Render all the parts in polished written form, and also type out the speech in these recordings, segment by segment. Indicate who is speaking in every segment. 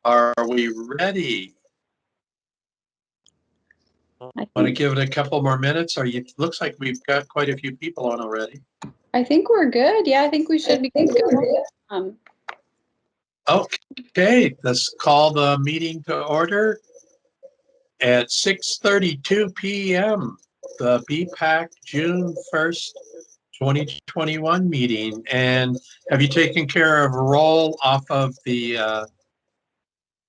Speaker 1: Are we ready? Want to give it a couple more minutes? Looks like we've got quite a few people on already.
Speaker 2: I think we're good. Yeah, I think we should be good.
Speaker 1: Okay, let's call the meeting to order at 6:32 p.m. The BPAC June 1st, 2021 meeting. And have you taken care of roll off of the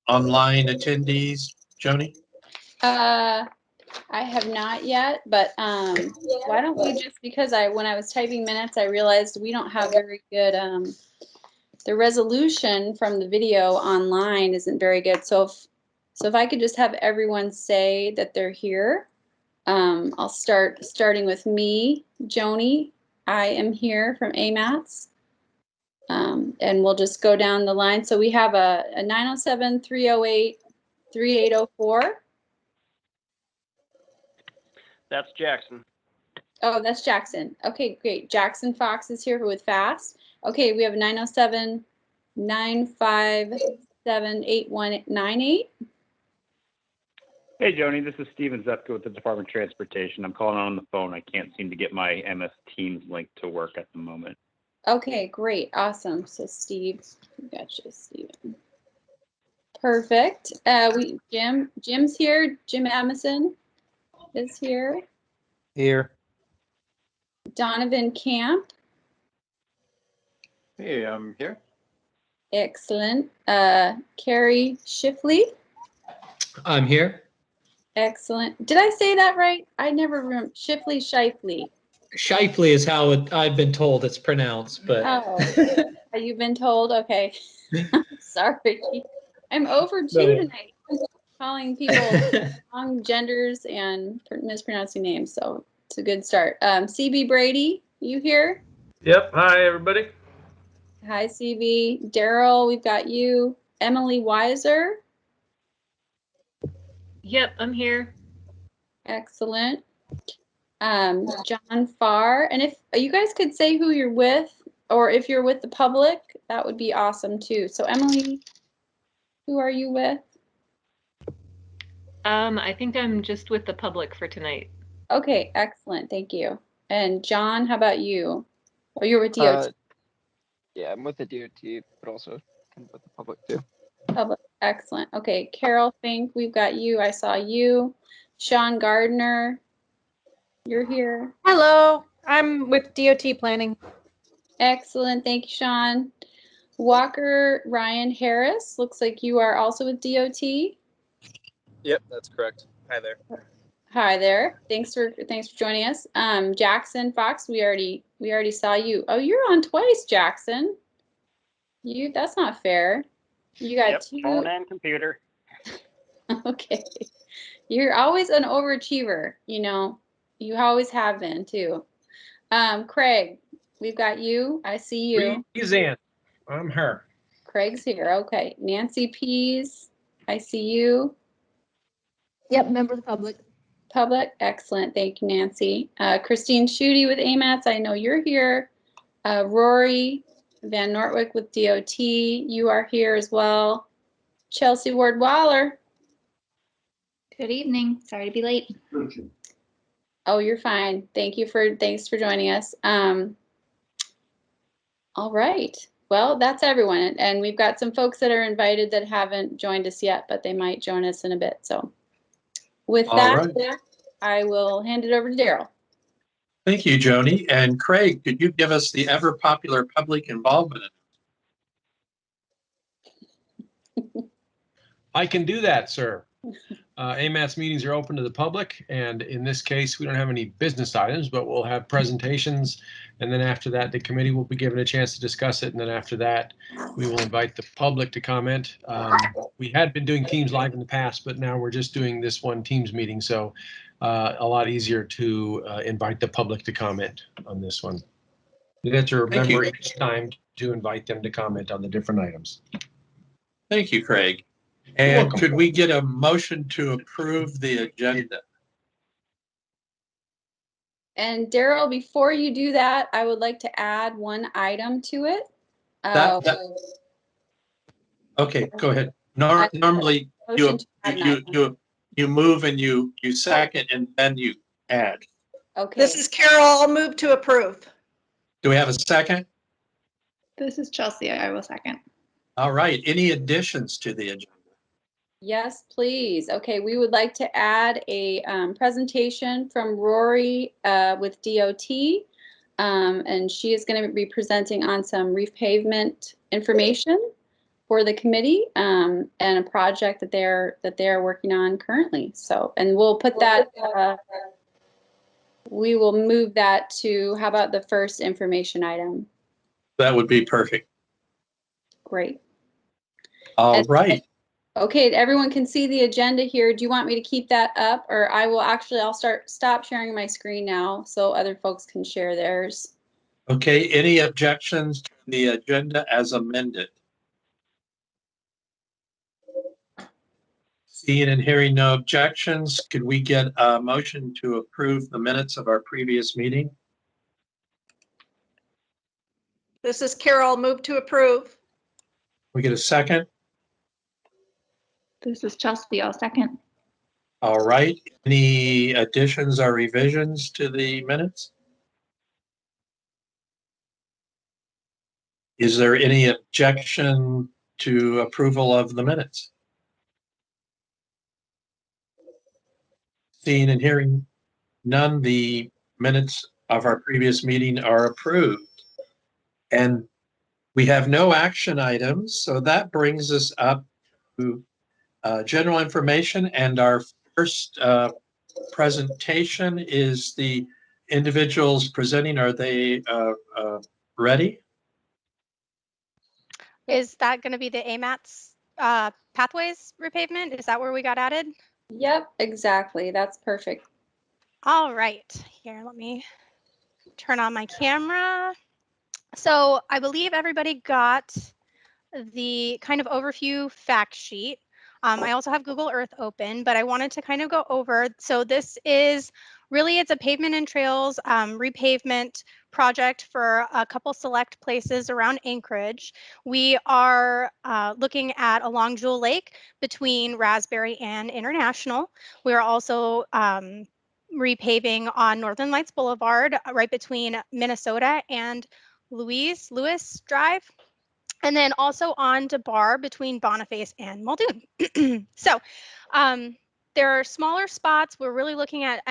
Speaker 1: online attendees, Joni?
Speaker 2: I have not yet, but why don't we just, because when I was typing minutes, I realized we don't have very good, the resolution from the video online isn't very good. So if I could just have everyone say that they're here, I'll starting with me, Joni. I am here from AMATS. And we'll just go down the line. So we have a 907, 308, 3804.
Speaker 3: That's Jackson.
Speaker 2: Oh, that's Jackson. Okay, great. Jackson Fox is here with FAST. Okay, we have 907, 957, 8198.
Speaker 3: Hey, Joni, this is Steven Zepka with the Department of Transportation. I'm calling on the phone. I can't seem to get my MS Teams link to work at the moment.
Speaker 2: Okay, great. Awesome. So Steve, we got you, Steven. Perfect. Jim's here. Jim Amison is here.
Speaker 4: Here.
Speaker 2: Donovan Camp.
Speaker 4: Hey, I'm here.
Speaker 2: Excellent. Carrie Shifley.
Speaker 4: I'm here.
Speaker 2: Excellent. Did I say that right? I never remember. Shifley.
Speaker 4: Shifley is how I've been told it's pronounced, but.
Speaker 2: Oh, you've been told? Okay. Sorry. I'm over tonight, calling people wrong genders and mispronouncing names. So it's a good start. CB Brady, you here?
Speaker 5: Yep. Hi, everybody.
Speaker 2: Hi, CB. Daryl, we've got you. Emily Weiser.
Speaker 6: Yep, I'm here.
Speaker 2: Excellent. John Farr. And if you guys could say who you're with, or if you're with the public, that would be awesome too. So Emily, who are you with?
Speaker 6: I think I'm just with the public for tonight.
Speaker 2: Okay, excellent. Thank you. And John, how about you? Oh, you're with DOT.
Speaker 7: Yeah, I'm with the DOT, but also kind of with the public too.
Speaker 2: Public, excellent. Okay, Carol Fink, we've got you. I saw you. Sean Gardner, you're here.
Speaker 8: Hello, I'm with DOT Planning.
Speaker 2: Excellent, thank you, Sean. Walker Ryan Harris, looks like you are also with DOT.
Speaker 5: Yep, that's correct. Hi there.
Speaker 2: Hi there. Thanks for joining us. Jackson Fox, we already saw you. Oh, you're on twice, Jackson. That's not fair. You got two.
Speaker 3: Phone and computer.
Speaker 2: Okay. You're always an overachiever, you always have been too. Craig, we've got you. I see you.
Speaker 5: Suzanne, I'm her.
Speaker 2: Craig's here. Okay. Nancy Pease, I see you.
Speaker 8: Yep, member of the public.
Speaker 2: Public, excellent. Thank you, Nancy. Christine Schutte with AMATS, I know you're here. Rory Van Nortwick with DOT, you are here as well. Chelsea Ward Waller.
Speaker 9: Good evening. Sorry to be late.
Speaker 2: Oh, you're fine. Thanks for joining us. All right. Well, that's everyone. And we've got some folks that are invited that haven't joined us yet, but they might join us in a bit. So with that, I will hand it over to Daryl.
Speaker 1: Thank you, Joni. And Craig, could you give us the ever popular public involvement?
Speaker 5: I can do that, sir. AMATS meetings are open to the public, and in this case, we don't have any business items, but we'll have presentations, and then after that, the committee will be given a chance to discuss it, and then after that, we will invite the public to comment. We had been doing Teams Live in the past, but now we're just doing this one Teams meeting, so a lot easier to invite the public to comment on this one. You have to remember each time to invite them to comment on the different items.
Speaker 1: Thank you, Craig. And could we get a motion to approve the agenda?
Speaker 2: And Daryl, before you do that, I would like to add one item to it.
Speaker 1: Okay, go ahead. Normally,
Speaker 2: Motion to add an item.
Speaker 1: you move and you second and then you add.
Speaker 2: Okay.
Speaker 8: This is Carol. I'll move to approve.
Speaker 1: Do we have a second?
Speaker 9: This is Chelsea. I will second.
Speaker 1: All right. Any additions to the agenda?
Speaker 2: Yes, please. Okay, we would like to add a presentation from Rory with DOT. And she is going to be presenting on some reef pavement information for the committee and a project that they're working on currently. So, and we'll put that, we will move that to, how about the first information item?
Speaker 1: That would be perfect.
Speaker 2: Great.
Speaker 1: All right.
Speaker 2: Okay, everyone can see the agenda here. Do you want me to keep that up, or I'll stop sharing my screen now so other folks can share theirs.
Speaker 1: Okay, any objections to the agenda as amended? Seeing and hearing no objections, could we get a motion to approve the minutes of our previous meeting?
Speaker 8: This is Carol. Move to approve.
Speaker 1: We get a second?
Speaker 9: This is Chelsea. I'll second.
Speaker 1: All right. Any additions or revisions to the minutes? Is there any objection to approval of the minutes? Seeing and hearing none, the minutes of our previous meeting are approved. And we have no action items, so that brings us up to general information, and our first presentation is the individuals presenting. Are they ready?
Speaker 10: Is that going to be the AMATS pathways repavement? Is that where we got added?
Speaker 2: Yep, exactly. That's perfect.
Speaker 10: All right, here, let me turn on my camera. So I believe everybody got the kind of overview fact sheet. I also have Google Earth open, but I wanted to kind of go over. So this is really, it's a pavement and trails repavement project for a couple select places around Anchorage. We are looking at along Jewel Lake between Raspberry and International. We are also repaving on Northern Lights Boulevard right between Minnesota and Lewis Drive. And then also on to Bar between Boniface and Muldoon. So there are smaller spots. We're really looking at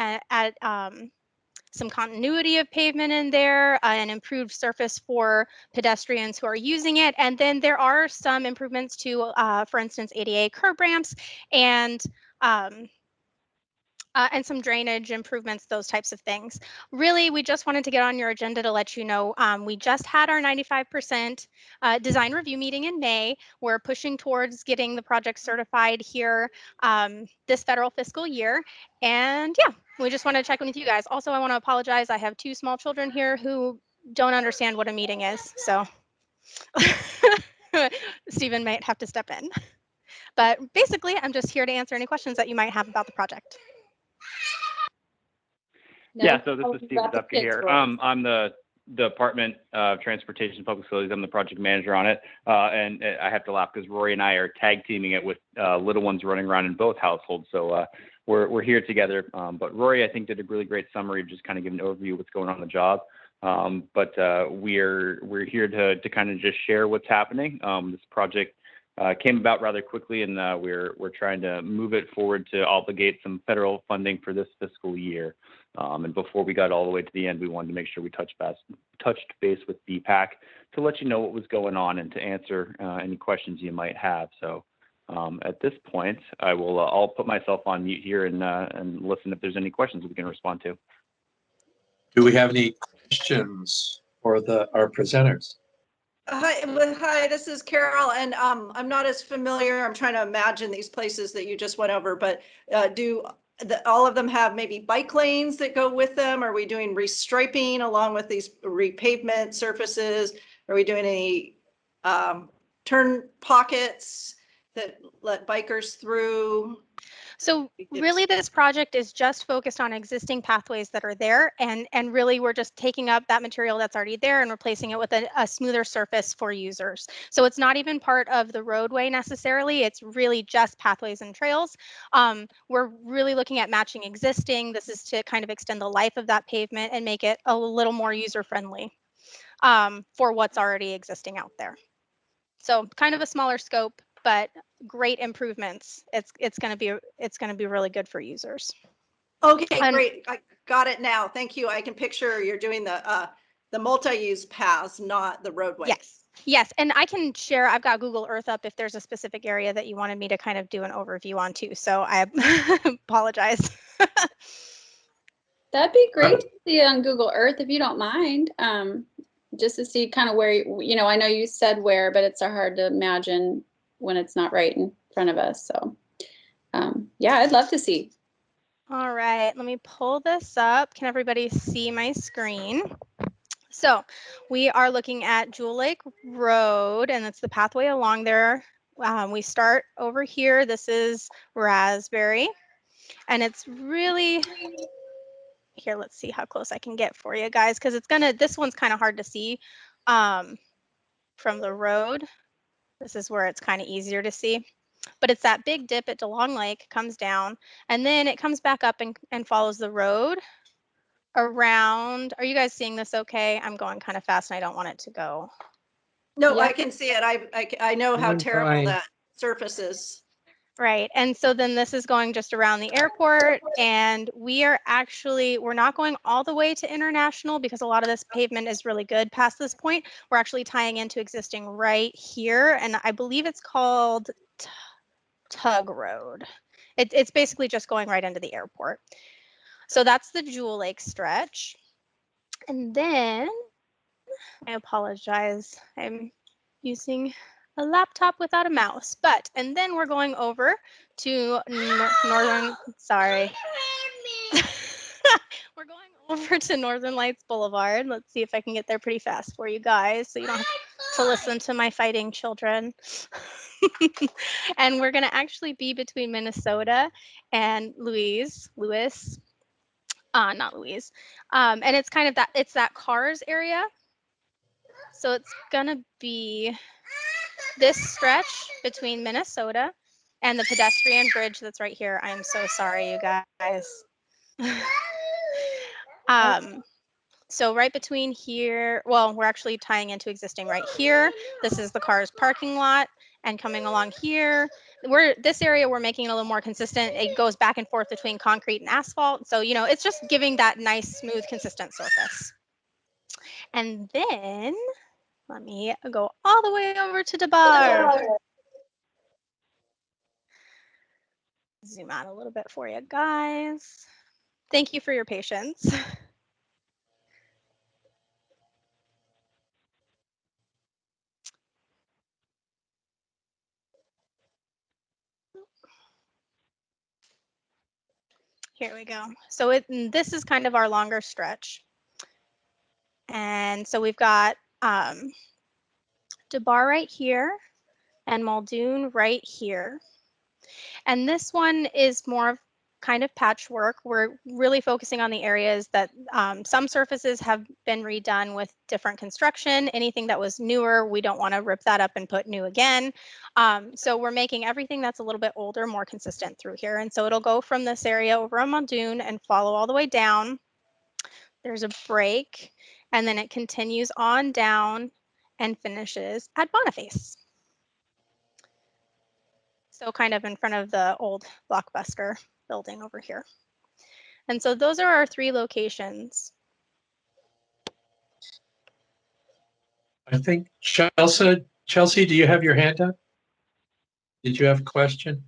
Speaker 10: some continuity of pavement in there, an improved surface for pedestrians who are using it. And then there are some improvements to, for instance, ADA curb ramps and some drainage improvements, those types of things. Really, we just wanted to get on your agenda to let you know we just had our 95% design review meeting in May. We're pushing towards getting the project certified here this federal fiscal year. And yeah, we just want to check in with you guys. Also, I want to apologize. I have 2 small children here who don't understand what a meeting is. So Stephen might have to step in. But basically, I'm just here to answer any questions that you might have about the project.
Speaker 3: Yeah, so this is Steve Zupka here. I'm the Department of Transportation and Public Facilities. I'm the project manager on it. And I have to laugh because Rory and I are tag teaming it with little ones running around in both households. So we're here together. But Rory, I think, did a really great summary of just kind of giving an overview of what's going on in the job. But we're here to kind of just share what's happening. This project came about rather quickly, and we're trying to move it forward to obligate some federal funding for this fiscal year. And before we got all the way to the end, we wanted to make sure we touched base with BPAC to let you know what was going on and to answer any questions you might have. So at this point, I'll put myself on mute here and listen if there's any questions we can respond to.
Speaker 1: Do we have any questions for our presenters?
Speaker 8: Hi, this is Carol, and I'm not as familiar. I'm trying to imagine these places that you just went over, but do all of them have maybe bike lanes that go with them? Are we doing restriping along with these repavement surfaces? Are we doing any turn pockets that let bikers through?
Speaker 10: So really this project is just focused on existing pathways that are there, and really we're just taking up that material that's already there and replacing it with a smoother surface for users. So it's not even part of the roadway necessarily, it's really just pathways and trails. We're really looking at matching existing. This is to kind of extend the life of that pavement and make it a little more user friendly for what's already existing out there. So kind of a smaller scope, but great improvements. It's going to be really good for users.
Speaker 8: Okay, great. I got it now. Thank you. I can picture you're doing the multi-use paths, not the roadway.
Speaker 10: Yes. Yes, and I can share, I've got Google Earth up if there's a specific area that you wanted me to kind of do an overview on too. So I apologize.
Speaker 2: That'd be great to see on Google Earth if you don't mind. Just to see kind of where, you know, I know you said where, but it's hard to imagine when it's not right in front of us. So yeah, I'd love to see.
Speaker 10: All right, let me pull this up. Can everybody see my screen? So we are looking at Jewel Lake Road, and that's the pathway along there. We start over here. This is Raspberry, and it's really, here, let's see how close I can get for you guys, because this one's kind of hard to see from the road. This is where it's kind of easier to see. But it's that big dip at DeLong Lake, comes down, and then it comes back up and follows the road around. Are you guys seeing this okay? I'm going kind of fast and I don't want it to go.
Speaker 8: No,
Speaker 2: Yeah.
Speaker 8: I can see it. I know how
Speaker 4: I'm
Speaker 8: terrible
Speaker 4: fine.
Speaker 8: that surface is.
Speaker 10: Right. And so then this is going just around the airport, and we're not going all the way to International because a lot of this pavement is really good past this point. We're actually tying into existing right here, and I believe it's called Tug Road. It's basically just going right into the airport. So that's the Jewel Lake stretch. And then, I apologize, I'm using a laptop without a mouse, and then we're going over to Northern, sorry. We're going over to Northern Lights Boulevard. Let's see if I can get there pretty fast for you guys so you don't have to listen to my fighting children. And we're going to actually be between Minnesota and Louis. Not Louise. And it's kind of it's that cars area. So it's gonna be this stretch between Minnesota and the pedestrian bridge that's right here. I'm so sorry, you guys. So right between here, well, we're actually tying into existing right here. This is the car's parking lot, and coming along here, this area we're making it a little more consistent. It goes back and forth between concrete and asphalt. So, you know, it's just giving that nice, smooth, consistent surface. And then let me go all the way over to DeBar. Zoom out a little bit for you guys. Thank you for your patience. Here we go. So this is kind of our longer stretch. And so we've got DeBar right here and Muldoon right here. And this one is more of kind of patchwork. We're really focusing on the areas that some surfaces have been redone with different construction. Anything that was newer, we don't want to rip that up and put new again. So we're making everything that's a little bit older more consistent through here. And so it'll go from this area over on Muldoon and follow all the way down. There's a break, and then it continues on down and finishes at Boniface. So kind of in front of the old Blockbuster building over here. And so those are our 3 locations.
Speaker 1: I think Chelsea, do you have your hand up? Did you have a question?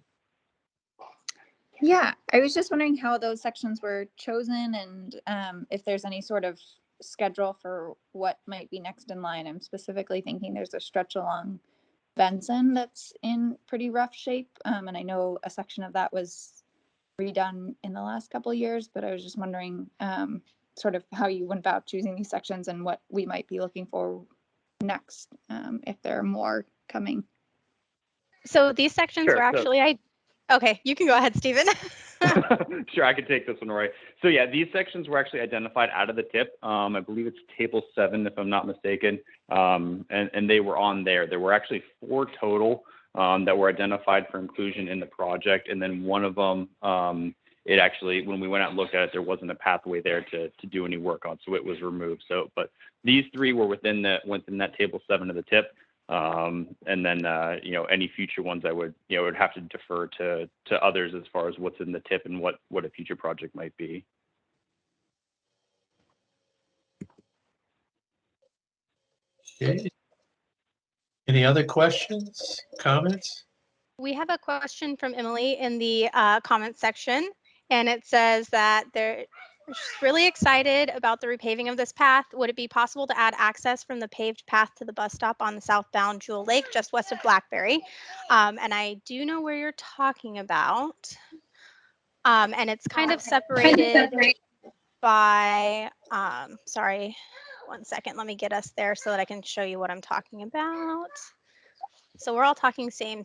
Speaker 9: Yeah, I was just wondering how those sections were chosen and if there's any sort of schedule for what might be next in line. I'm specifically thinking there's a stretch along Benson that's in pretty rough shape. And I know a section of that was redone in the last couple of years, but I was just wondering sort of how you went about choosing these sections and what we might be looking for next, if there are more coming.
Speaker 10: So these sections
Speaker 3: Sure,
Speaker 10: were actually, Okay, you can go ahead, Stephen.
Speaker 3: Sure, I can take this one, Roy. So yeah, these sections were actually identified out of the tip. I believe it's table 7, if I'm not mistaken. And they were on there. There were actually 4 total that were identified for inclusion in the project. And then one of them, it actually, when we went out and looked at it, there wasn't a pathway there to do any work on, so it was removed. So, but these 3 were within that table 7 of the tip. And then, you know, any future ones I would, you know, would have to defer to others as far as what's in the tip and what a future project might be.
Speaker 1: Okay. Any other questions, comments?
Speaker 10: We have a question from Emily in the comment section, and it says that she's really excited about the repaving of this path. Would it be possible to add access from the paved path to the bus stop on the southbound Jewel Lake, just west of Blackberry? And I do know where you're talking about. And it's kind of separated by, sorry, one second, let me get us there so that I can show you what I'm talking about. So we're all talking same.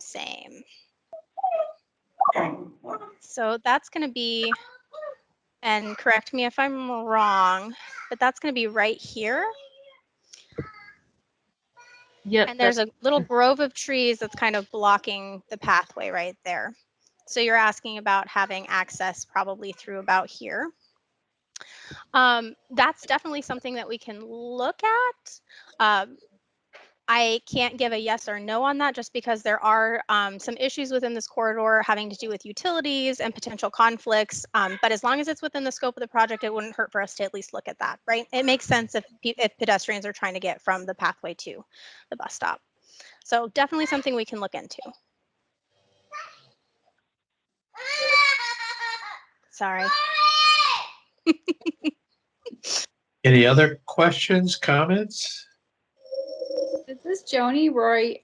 Speaker 10: So that's going to be, and correct me if I'm wrong, but that's going to be right here.
Speaker 6: Yep.
Speaker 10: And there's a little grove of trees that's kind of blocking the pathway right there. So you're asking about having access probably through about here. That's definitely something that we can look at. I can't give a yes or no on that just because there are some issues within this corridor having to do with utilities and potential conflicts. But as long as it's within the scope of the project, it wouldn't hurt for us to at least look at that, right? It makes sense if pedestrians are trying to get from the pathway to the bus stop. So definitely something we can look into. Sorry.
Speaker 1: Any other questions, comments?
Speaker 2: This is Joni. Roy,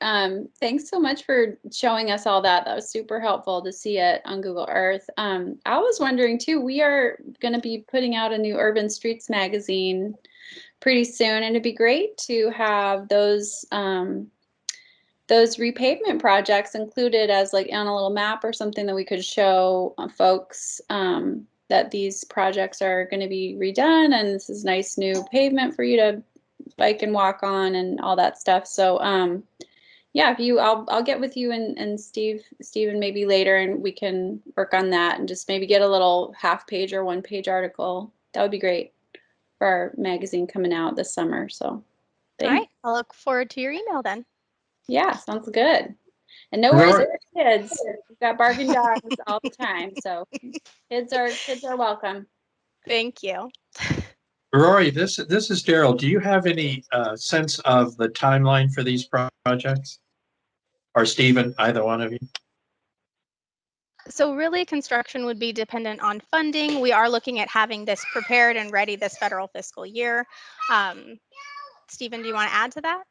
Speaker 2: thanks so much for showing us all that. That was super helpful to see it on Google Earth. I was wondering too, we are going to be putting out a new Urban Streets magazine pretty soon, and it'd be great to have those repavement projects included as like on a little map or something that we could show folks that these projects are going to be redone, and this is nice new pavement for you to bike and walk on and all that stuff. So yeah, if you, I'll get with you and Steven maybe later, and we can work on that and just maybe get a little half-page or one-page article. That would be great for our magazine coming out this summer. So thanks.
Speaker 10: All right, I'll look forward to your email then.
Speaker 2: Yeah, sounds good. And no worries with the kids. We've got barking dogs all the time, so kids are welcome.
Speaker 10: Thank you.
Speaker 1: Rory, this is Daryl. Do you have any sense of the timeline for these projects? Or Stephen, either one of you?
Speaker 10: So really, construction would be dependent on funding. We are looking at having this prepared and ready this federal fiscal year. Stephen, do you want to add to that?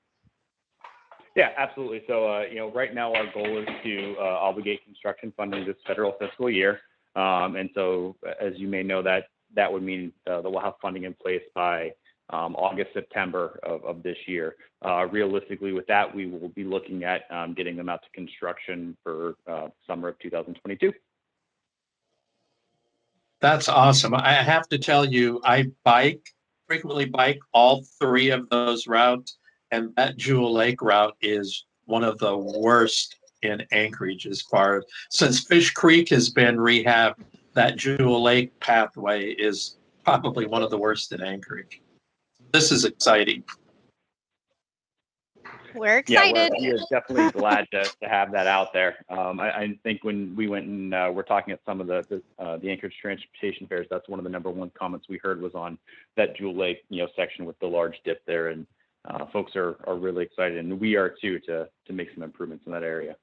Speaker 3: Yeah, absolutely. So, you know, right now our goal is to obligate construction funding this federal fiscal year. And so, as you may know, that would mean that we'll have funding in place by August, September of this year. Realistically, with that, we will be looking at getting them out to construction for summer of 2022.
Speaker 1: That's awesome. I have to tell you, I frequently bike all 3 of those routes, and that Jewel Lake route is one of the worst in Anchorage since Fish Creek has been rehabbed. That Jewel Lake pathway is probably one of the worst in Anchorage. This is exciting.
Speaker 10: We're excited.
Speaker 3: Yeah, we're definitely glad to have that out there. I think when we went and we're talking at some of the Anchorage transportation fairs, that's one of the #1 comments we heard was on that Jewel Lake, you know, section with the large dip there, and folks are really excited, and we are too, to make some improvements in that area.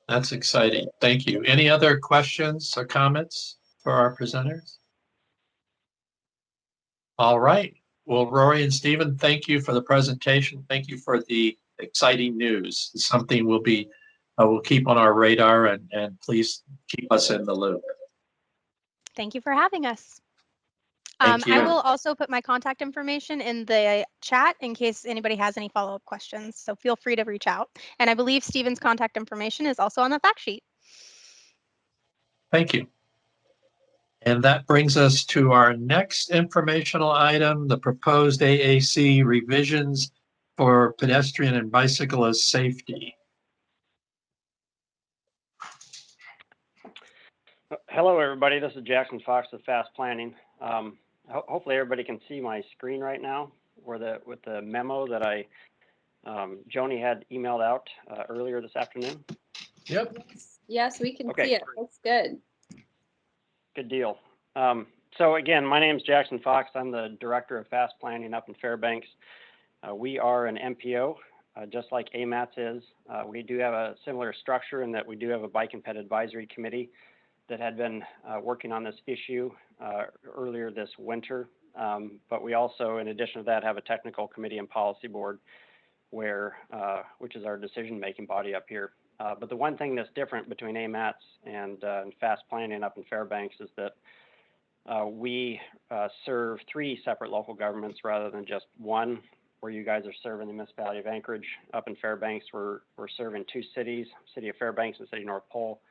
Speaker 1: That's exciting. Thank you. Any other questions or comments for our presenters? All right. Well, Rory and Stephen, thank you for the presentation. Thank you for the exciting news. It's something we'll keep on our radar, and please keep us in the loop.
Speaker 10: Thank you for having us.
Speaker 1: Thank you.
Speaker 10: I will also put my contact information in the chat in case anybody has any follow-up questions. So feel free to reach out. And I believe Stephen's contact information is also on the fact sheet.
Speaker 1: Thank you. And that brings us to our next informational item, the proposed AAC revisions for pedestrian and bicyclist safety.
Speaker 11: Hello, everybody. This is Jackson Fox with Fast Planning. Hopefully, everybody can see my screen right now, with the memo that Joni had emailed out earlier this afternoon.
Speaker 5: Yep.
Speaker 2: Yes, we can
Speaker 11: Okay,
Speaker 2: see it. That's good.
Speaker 11: Good deal. So again, my name is Jackson Fox. I'm the Director of Fast Planning up in Fairbanks. We are an MPO, just like AMATS is. We do have a similar structure in that we do have a Bike and Ped Advisory Committee that had been working on this issue earlier this winter. But we also, in addition to that, have a Technical Committee and Policy Board, which is our decision-making body up here. But the one thing that's different between AMATS and Fast Planning up in Fairbanks is that we serve 3 separate local governments rather than just one, where you guys are serving the municipality of Anchorage. Up in Fairbanks, we're serving 2 cities, City of Fairbanks and City of North Pole,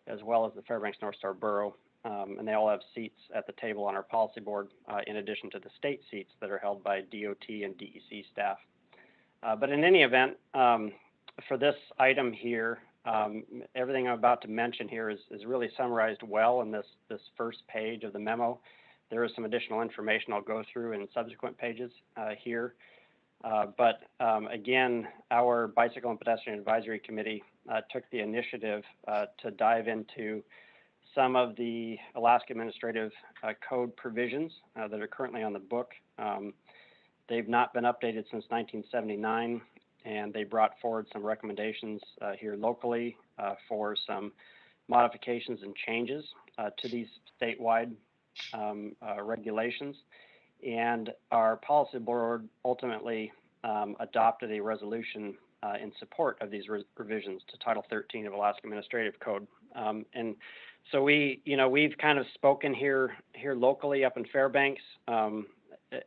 Speaker 11: as well as the Fairbanks North Star Borough. And they all have seats at the table on our policy board, in addition to the state seats that are held by DOT and DEC staff. But in any event, for this item here, everything I'm about to mention here is really summarized well in this first page of the memo. There is some additional information I'll go through in subsequent pages here. But again, our Bicycle and Pedestrian Advisory Committee took the initiative to dive into some of the Alaska Administrative Code provisions that are currently on the book. They've not been updated since 1979, and they brought forward some recommendations here locally for some modifications and changes to these statewide regulations. And our policy board ultimately adopted a resolution in support of these revisions to Title 13 of Alaska Administrative Code. And so we've kind of spoken here locally up in Fairbanks.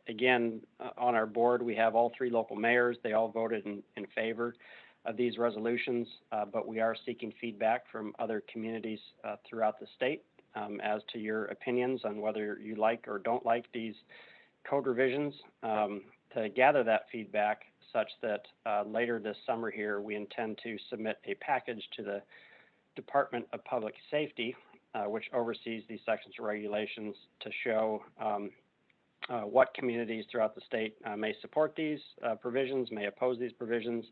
Speaker 11: Again, on our board, we have all 3 local mayors. They all voted in favor of these resolutions, but we are seeking feedback from other communities throughout the state as to your opinions on whether you like or don't like these code revisions, to gather that feedback such that later this summer here, we intend to submit a package to the Department of Public Safety, which oversees these sections of regulations, to show what communities throughout the state may support these provisions, may oppose these provisions,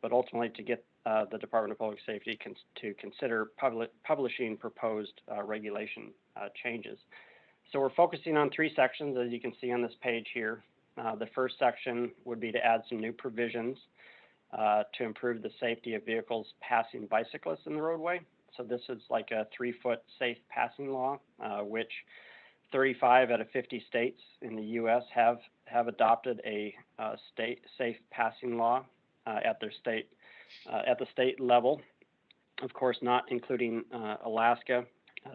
Speaker 11: but ultimately to get the Department of Public Safety to consider publishing proposed regulation changes. So we're focusing on 3 sections, as you can see on this page here. The first section would be to add some new provisions to improve the safety of vehicles passing bicyclists in the roadway. So this is like a 3-foot safe passing law, which 35 out of 50 states in the U.S. have adopted a state safe passing law at the state level. Of course, not including Alaska.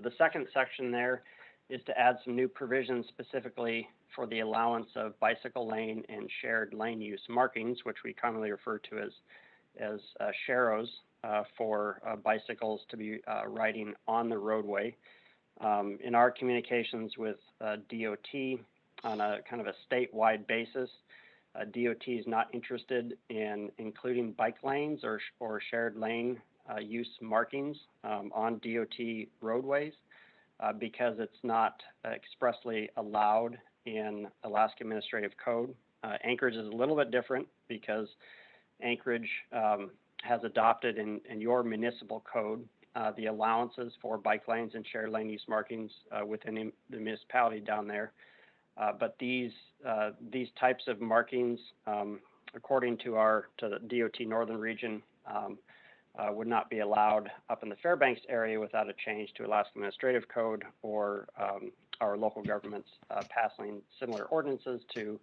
Speaker 11: The second section there is to add some new provisions specifically for the allowance of bicycle lane and shared lane use markings, which we commonly refer to as sharrows, for bicycles to be riding on the roadway. In our communications with DOT on a kind of a statewide basis, DOT is not interested in including bike lanes or shared lane use markings on DOT roadways because it's not expressly allowed in Alaska Administrative Code. Anchorage is a little bit different because Anchorage has adopted in your municipal code the allowances for bike lanes and shared lane use markings within the municipality down there. But these types of markings, according to the DOT Northern Region, would not be allowed up in the Fairbanks area without a change to Alaska Administrative Code or our local governments passing similar ordinances to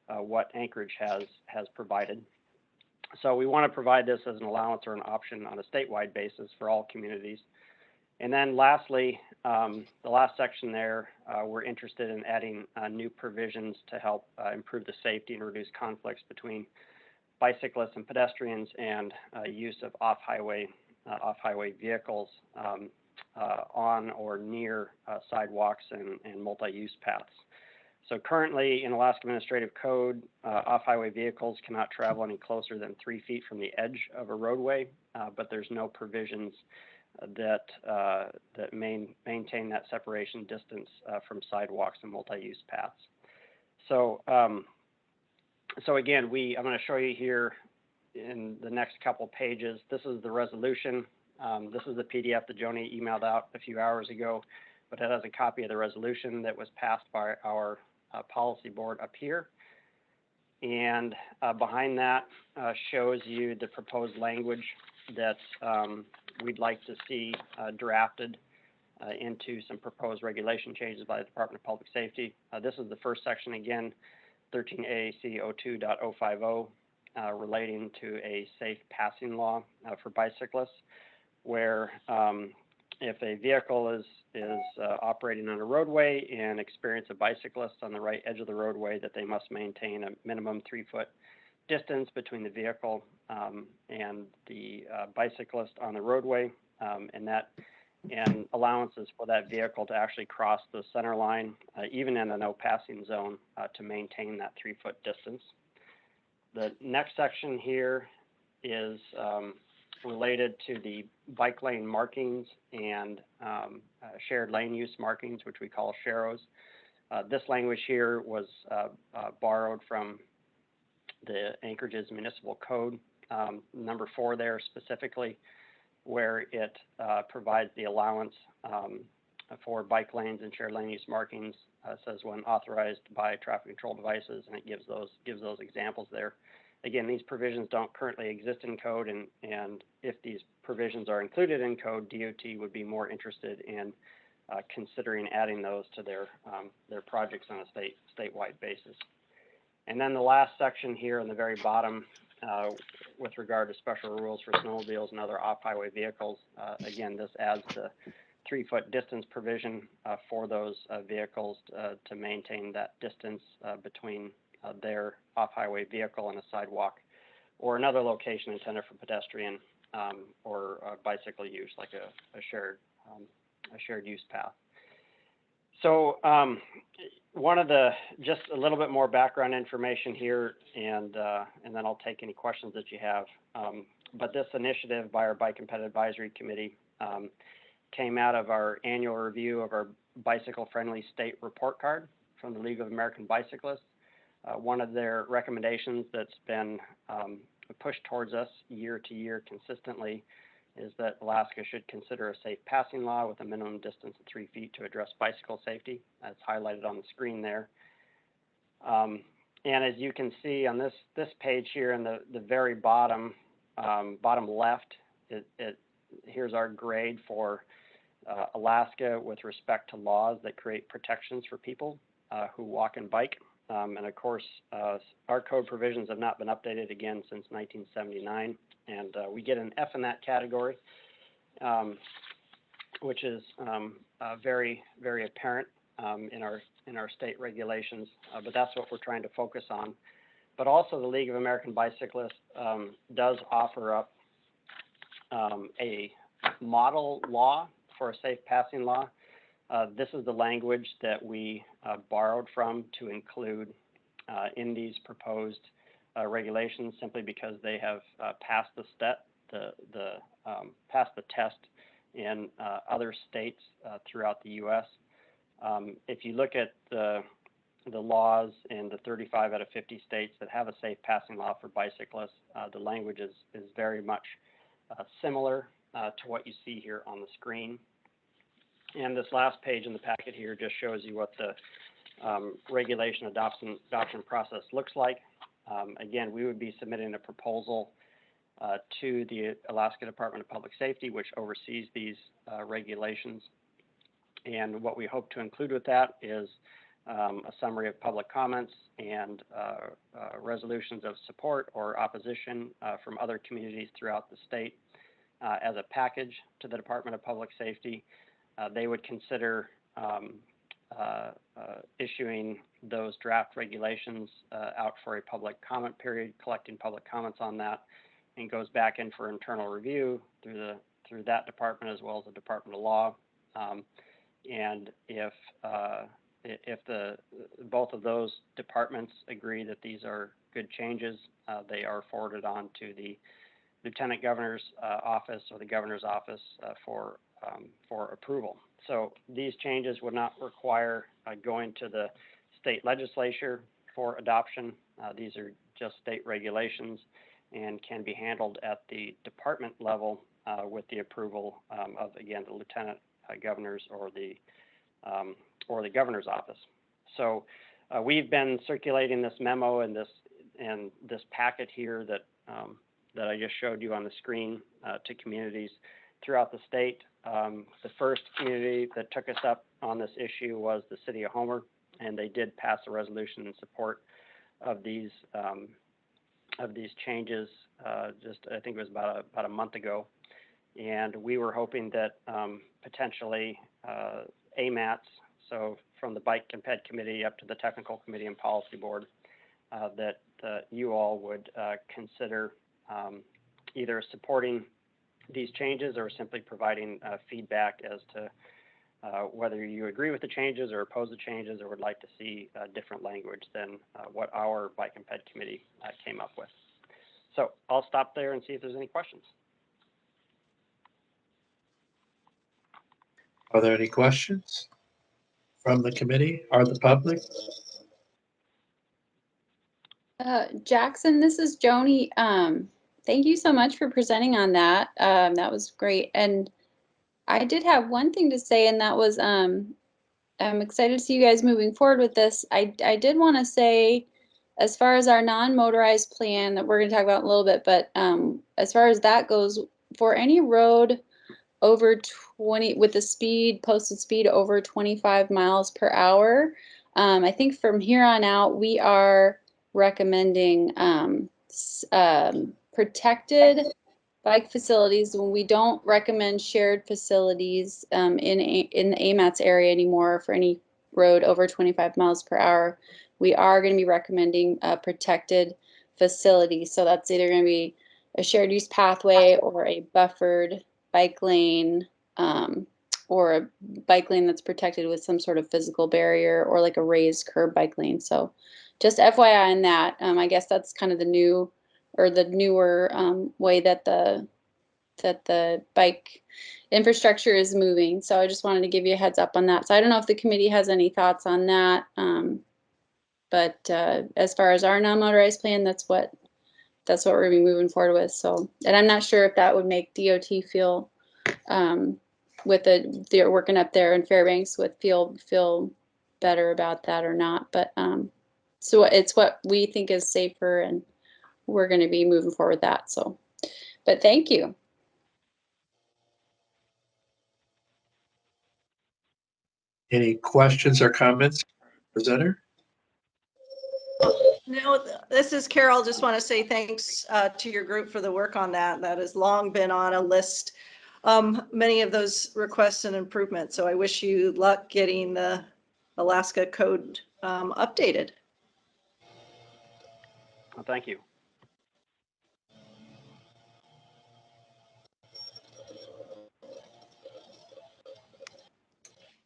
Speaker 11: what Anchorage has provided. So we want to provide this as an allowance or an option on a statewide basis for all communities. And then lastly, the last section there, we're interested in adding new provisions to help improve the safety and reduce conflicts between bicyclists and pedestrians and use of off-highway vehicles. on or near sidewalks and multi-use paths. So currently in Alaska Administrative Code, off-highway vehicles cannot travel any closer than 3 feet from the edge of a roadway, but there's no provisions that maintain that separation distance from sidewalks and multi-use paths. So, so again, I'm going to show you here in the next couple pages. This is the resolution. This is the PDF that Joni emailed out a few hours ago, but it has a copy of the resolution that was passed by our policy board up here. And behind that shows you the proposed language that we'd like to see drafted into some proposed regulation changes by the Department of Public Safety. This is the first section again, 13AAC02.050, relating to a safe passing law for bicyclists, where if a vehicle is operating on a roadway and experience a bicyclist on the right edge of the roadway, that they must maintain a minimum 3-foot distance between the vehicle and the bicyclist on the roadway, and allowances for that vehicle to actually cross the center line, even in a no passing zone, to maintain that 3-foot distance. The next section here is related to the bike lane markings and shared lane use markings, which we call SHAROs. This language here was borrowed from the Anchorage's municipal code, number 4 there specifically, where it provides the allowance for bike lanes and shared lane use markings. Says when authorized by traffic control devices, and it gives those examples there. Again, these provisions don't currently exist in code, and if these provisions are included in code, DOT would be more interested in considering adding those to their projects on a statewide basis. And then the last section here in the very bottom, with regard to special rules for snowmobiles and other off-highway vehicles, again, this adds the 3-foot distance provision for those vehicles to maintain that distance between their off-highway vehicle and a sidewalk or another location intended for pedestrian or bicycle use, like a shared use path. So just a little bit more background information here, and then I'll take any questions that you have. But this initiative by our Bike and Ped Advisory Committee came out of our annual review of our bicycle-friendly state report card from the League of American Bicyclists. One of their recommendations that's been pushed towards us year to year consistently is that Alaska should consider a safe passing law with a minimum distance of 3 feet to address bicycle safety. That's highlighted on the screen there. And as you can see on this page here in the very bottom left, here's our grade for Alaska with respect to laws that create protections for people who walk and bike. And of course, our code provisions have not been updated again since 1979, and we get an F in that category, which is very, very apparent in our state regulations. But that's what we're trying to focus on. But also, the League of American Bicyclists does offer up a model law for a safe passing law. This is the language that we borrowed from to include in these proposed regulations, simply because they have passed the test in other states throughout the U.S. If you look at the laws in the 35 out of 50 states that have a safe passing law for bicyclists, the language is very much similar to what you see here on the screen. And this last page in the packet here just shows you what the regulation adoption process looks like. Again, we would be submitting a proposal to the Alaska Department of Public Safety, which oversees these regulations. And what we hope to include with that is a summary of public comments and resolutions of support or opposition from other communities throughout the state as a package to the Department of Public Safety. They would consider issuing those draft regulations out for a public comment period, collecting public comments on that, and goes back in for internal review through the through that department as well as the Department of Law. And if both of those departments agree that these are good changes, they are forwarded on to the Lieutenant Governor's office or the Governor's office for approval. So these changes would not require going to the state legislature for adoption. These are just state regulations and can be handled at the department level with the approval of, again, the Lieutenant Governors or the Governor's office. So we've been circulating this memo and this packet here that I just showed you on the screen to communities throughout the state. The first community that took us up on this issue was the City of Homer, and they did pass a resolution in support of these changes. Just I think it was about a month ago, and we were hoping that potentially AMATS, so from the Bike and Ped Committee up to the Technical Committee and Policy Board, that you all would consider either supporting these changes or simply providing feedback as to whether you agree with the changes or oppose the changes or would like to see different language than what our Bike and Ped Committee came up with. So I'll stop there and see if there's any questions.
Speaker 1: Are there any questions from the committee or the public?
Speaker 2: Jackson, this is Joni. Thank you so much for presenting on that. That was great. And I did have one thing to say, and that was I'm excited to see you guys moving forward with this. I did want to say, as far as our non-motorized plan that we're going to talk about in a little bit, but as far as that goes, for any road over 20 with the speed posted speed over 25 miles per hour, I think from here on out we are recommending protected bike facilities. When we don't recommend shared facilities in the AMATS area anymore for any road over 25 miles per hour, we are going to be recommending a protected facility. So that's either going to be a shared use pathway or a buffered bike lane, or a bike lane that's protected with some sort of physical barrier, or like a raised curb bike lane. So just FYI on that. I guess that's kind of the new or the newer way that the bike infrastructure is moving. So I just wanted to give you a heads up on that. So I don't know if the committee has any thoughts on that. But as far as our non-motorized plan, that's what we're gonna be moving forward with. So, and I'm not sure if that would make DOT feel with they're working up there in Fairbanks would feel better about that or not. But so it's what we think is safer, and we're going to be moving forward with that. So, but thank you.
Speaker 1: Any questions or comments, presenter?
Speaker 8: No, this is Carol. Just want to say thanks to your group for the work on that. That has long been on a list, many of those requests and improvements. So I wish you luck getting the Alaska code updated.
Speaker 11: Well, thank you.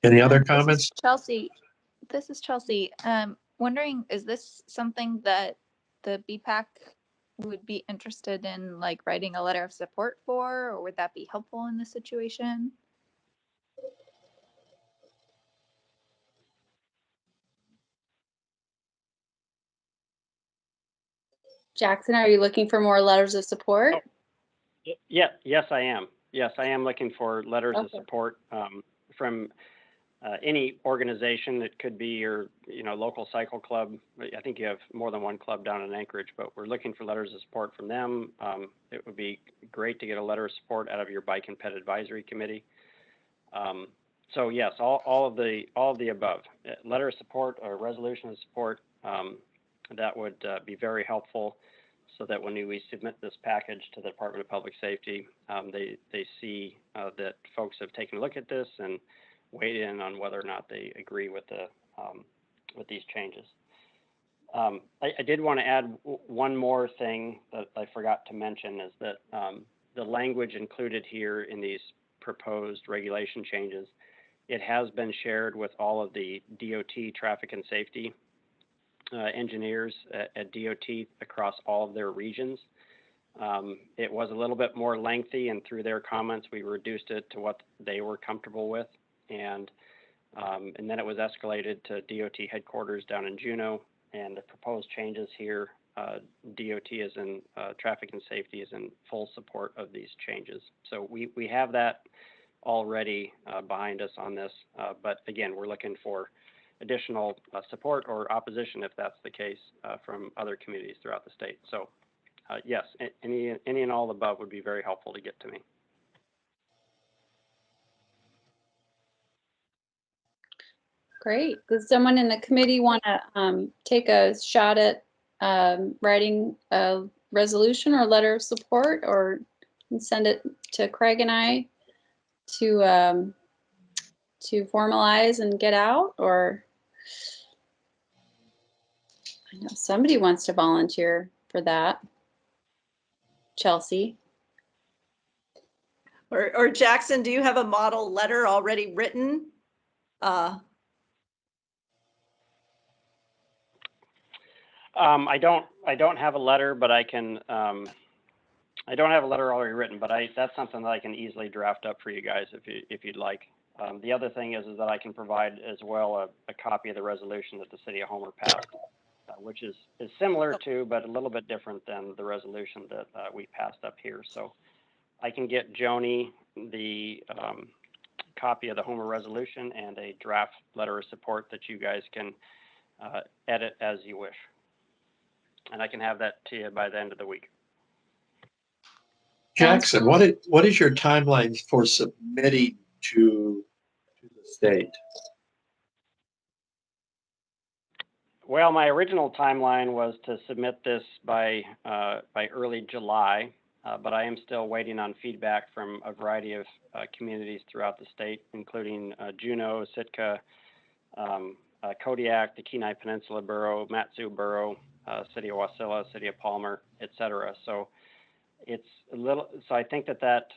Speaker 1: Any other comments?
Speaker 9: This is Chelsea. Wondering, is this something that the BPAC would be interested in, like writing a letter of support for, or would that be helpful in this situation?
Speaker 2: Jackson, are you looking for more letters of support?
Speaker 11: Oh, yeah, yes, I am. Yes, I am looking for letters of support from any organization. It could be your, local cycle club. I think you have more than one club down in Anchorage, but we're looking for letters of support from them. It would be great to get a letter of support out of your Bike and Ped Advisory Committee. So yes, all of the above. Letter of support or resolution of support, that would be very helpful, so that when we submit this package to the Department of Public Safety, they see that folks have taken a look at this and weighed in on whether or not they agree with these changes. I did want to add one more thing that I forgot to mention, is that the language included here in these proposed regulation changes, it has been shared with all of the DOT traffic and safety engineers at DOT across all of their regions. It was a little bit more lengthy, and through their comments, we reduced it to what they were comfortable with. And then it was escalated to DOT headquarters down in Juneau, and the proposed changes here, DOT is in traffic and safety is in full support of these changes. So we have that already behind us on this, but again, we're looking for additional support or opposition, if that's the case, from other communities throughout the state. So yes, any and all above would be very helpful to get to me.
Speaker 2: Great. Does someone in the committee want to take a shot at writing a resolution or letter of support, or send it to Craig and I to formalize and get out? Or I know somebody wants to volunteer for that. Chelsea.
Speaker 8: Or Jackson, do you have a model letter already written?
Speaker 11: I don't have a letter, but I can. I don't have a letter already written, but that's something that I can easily draft up for you guys if you'd like. The other thing is that I can provide as well a copy of the resolution that the City of Homer passed, which is similar to, but a little bit different than the resolution that we passed up here. So I can get Joni the copy of the Homer resolution and a draft letter of support that you guys can edit as you wish. And I can have that to you by the end of the week.
Speaker 1: Jackson, what is your timeline for submitting to the state?
Speaker 11: Well, my original timeline was to submit this by early July, but I am still waiting on feedback from a variety of communities throughout the state, including Juneau, Sitka, Kodiak, the Kenai Peninsula Borough, Matsu Borough, City of Wasilla, City of Palmer, etc. So it's a little. So I think that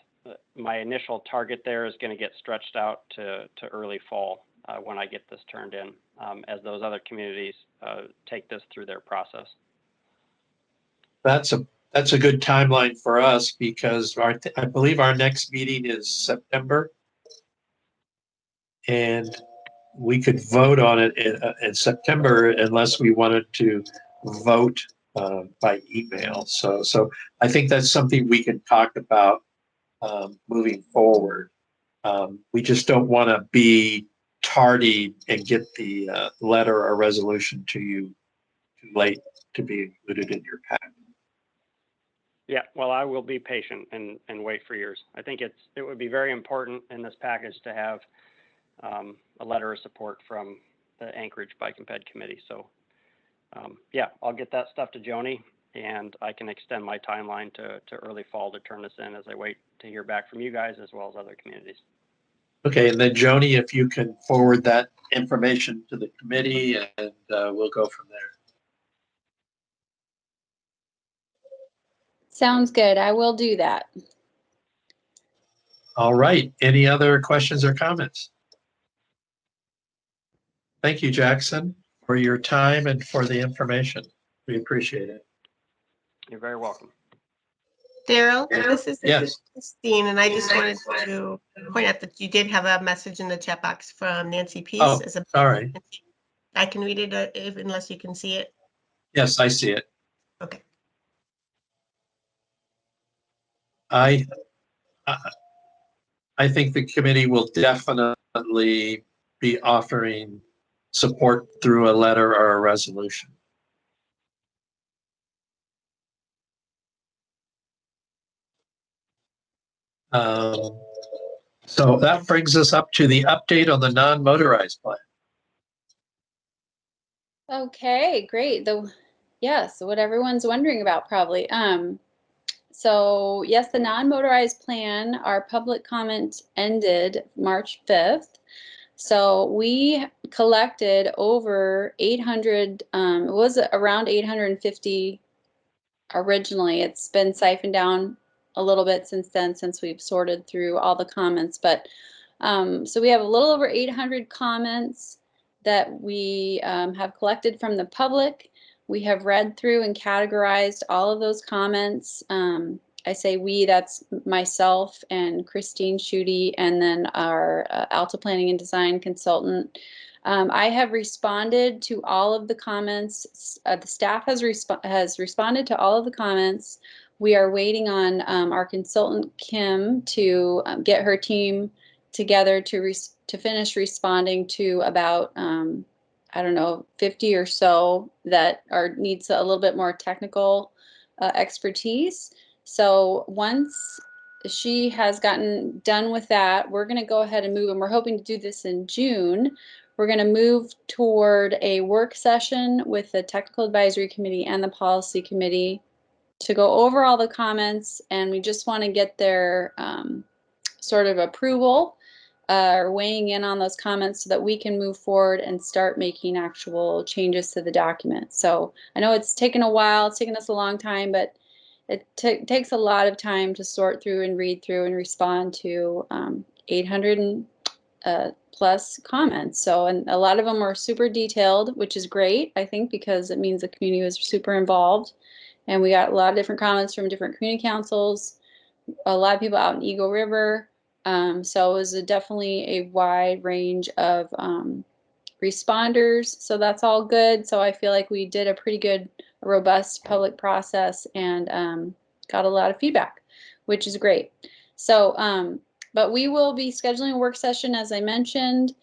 Speaker 11: my initial target there is going to get stretched out to early fall when I get this turned in, as those other communities take this through their process.
Speaker 1: That's a good timeline for us, because I believe our next meeting is September, and we could vote on it in September unless we wanted to vote by email. So I think that's something we can talk about moving forward. We just don't want to be tardy and get the letter or resolution to you too late to be included in your pack.
Speaker 11: Yeah, well, I will be patient and wait for yours. I think it would be very important in this package to have a letter of support from the Anchorage Bike and Ped Committee. So yeah, I'll get that stuff to Joni, and I can extend my timeline to early fall to turn this in as I wait to hear back from you guys as well as other communities.
Speaker 1: Okay, and then Joni, if you can forward that information to the committee, and we'll go from there.
Speaker 2: Sounds good. I will do that.
Speaker 1: All right. Any other questions or comments? Thank you, Jackson, for your time and for the information. We appreciate it.
Speaker 11: You're very welcome.
Speaker 12: Daryl, this is
Speaker 1: Yes.
Speaker 12: Christine, and I just wanted to point out that you did have a message in the chat box from Nancy Peace.
Speaker 1: Oh, sorry.
Speaker 12: I can read it unless you can see it.
Speaker 1: Yes, I see it.
Speaker 12: Okay.
Speaker 1: I think the committee will definitely be offering support through a letter or a resolution. So that brings us up to the update on the non-motorized plan.
Speaker 2: Okay, great. Yes, what everyone's wondering about probably. So yes, the non-motorized plan, our public comment ended March 5th. So we collected over 800, it was around 850 originally. It's been siphoned down a little bit since then, since we've sorted through all the comments. But so we have a little over 800 comments that we have collected from the public. We have read through and categorized all of those comments. I say we, that's myself and Christine Schutte, and then our Alta Planning and Design consultant. I have responded to all of the comments. The staff has responded to all of the comments. We are waiting on our consultant Kim to get her team together to finish responding to about I don't know, 50 or so that needs a little bit more technical expertise. So once she has gotten done with that, we're going to go ahead and move, and we're hoping to do this in June. We're going to move toward a work session with the Technical Advisory Committee and the Policy Committee to go over all the comments, and we just want to get their sort of approval or weighing in on those comments so that we can move forward and start making actual changes to the document. So I know it's taken a while, it's taken us a long time, but it takes a lot of time to sort through and read through and respond to 800 plus comments. So, and a lot of them are super detailed, which is great, I think, because it means the community was super involved. And we got a lot of different comments from different community councils, a lot of people out in Eagle River. So it was definitely a wide range of responders. So that's all good. So I feel like we did a pretty good, robust public process and got a lot of feedback, which is great. So, but we will be scheduling a work session, as I mentioned,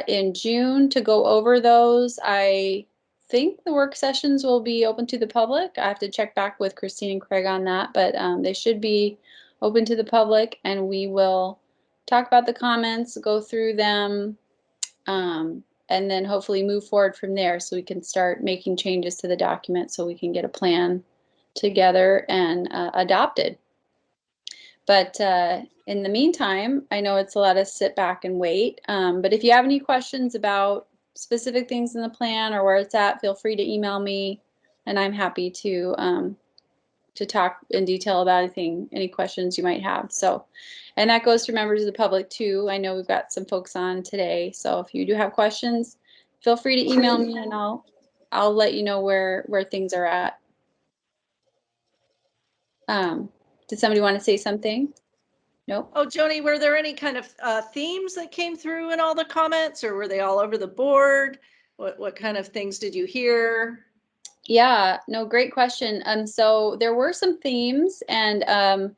Speaker 2: in June to go over those. I think the work sessions will be open to the public. I have to check back with Christine and Craig on that, but they should be open to the public, and we will talk about the comments, go through them, and then hopefully move forward from there so we can start making changes to the document so we can get a plan together and adopted. But in the meantime, I know it's a lot of sit back and wait, but if you have any questions about specific things in the plan or where it's at, feel free to email me, and I'm happy to talk in detail about anything, any questions you might have. So, and that goes to members of the public too. I know we've got some folks on today, so if you do have questions, feel free to email me, and I'll let you know where things are at. Did somebody want to say something? Nope.
Speaker 8: Oh, Joni, were there any kind of themes that came through in all the comments, or were they all over the board? What kind of things did you hear?
Speaker 2: Yeah, no, great question. So there were some themes, and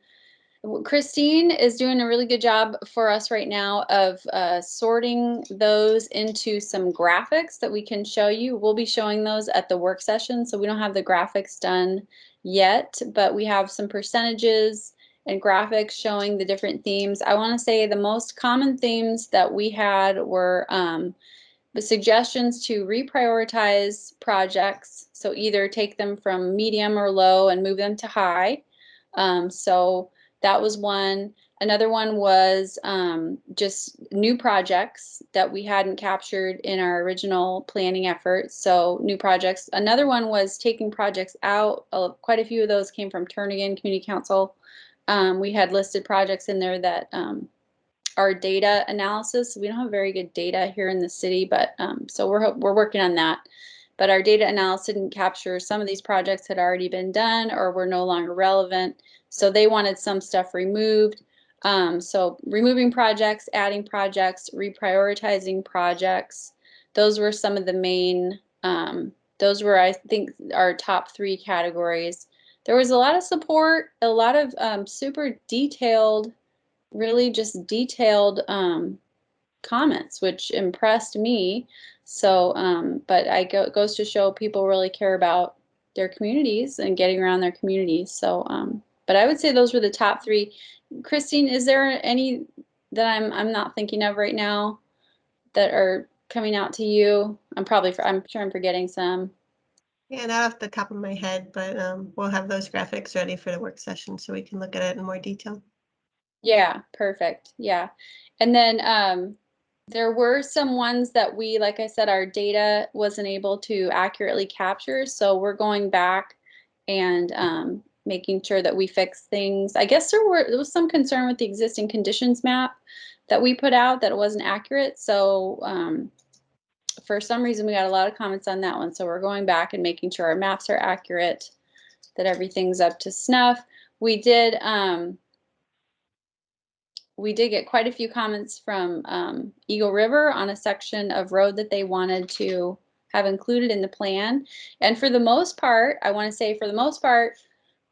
Speaker 2: Christine is doing a really good job for us right now of sorting those into some graphics that we can show you. We'll be showing those at the work session, so we don't have the graphics done yet, but we have some percentages and graphics showing the different themes. I want to say the most common themes that we had were the suggestions to reprioritize projects, so either take them from medium or low and move them to high. So that was one. Another one was just new projects that we hadn't captured in our original planning efforts. So new projects. Another one was taking projects out. Quite a few of those came from Turnagain Community Council. We had listed projects in there that our data analysis. We don't have very good data here in the city, but so we're working on that. But our data analysis didn't capture some of these projects had already been done or were no longer relevant. So they wanted some stuff removed. So removing projects, adding projects, reprioritizing projects. Those were some of the main, those were, I think, our top 3 categories. There was a lot of support, a lot of super detailed, really just detailed comments, which impressed me. So, but goes to show people really care about their communities and getting around their communities. So, but I would say those were the top 3. Christine, is there any that I'm not thinking of right now that are coming out to you? I'm sure I'm forgetting some.
Speaker 12: Yeah, not off the top of my head, but we'll have those graphics ready for the work session so we can look at it in more detail.
Speaker 2: Yeah, perfect. Yeah. And then there were some ones that we, like I said, our data wasn't able to accurately capture. So we're going back and making sure that we fix things. I guess there was some concern with the existing conditions map that we put out that it wasn't accurate. So for some reason, we got a lot of comments on that one. So we're going back and making sure our maps are accurate, that everything's up to snuff. We did get quite a few comments from Eagle River on a section of road that they wanted to have included in the plan. And for the most part, I want to say for the most part,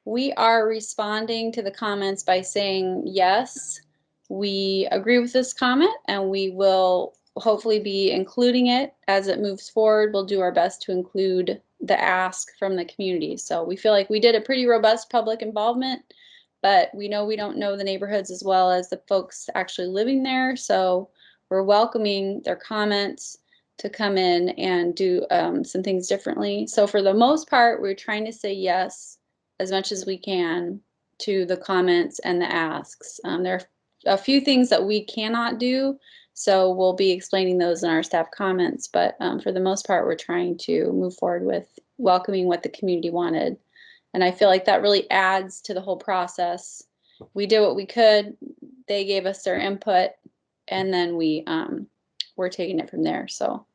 Speaker 2: we are responding to the comments by saying, yes, we agree with this comment and we will hopefully be including it as it moves forward. We'll do our best to include the ask from the community. So we feel like we did a pretty robust public involvement, but we know we don't know the neighborhoods as well as the folks actually living there. So we're welcoming their comments to come in and do some things differently. So for the most part, we're trying to say yes as much as we can to the comments and the asks. There are a few things that we cannot do, so we'll be explaining those in our staff comments, but for the most part, we're trying to move forward with welcoming what the community wanted. And I feel like that really adds to the whole process. We did what we could, they gave us their input, and then we're taking it from there. So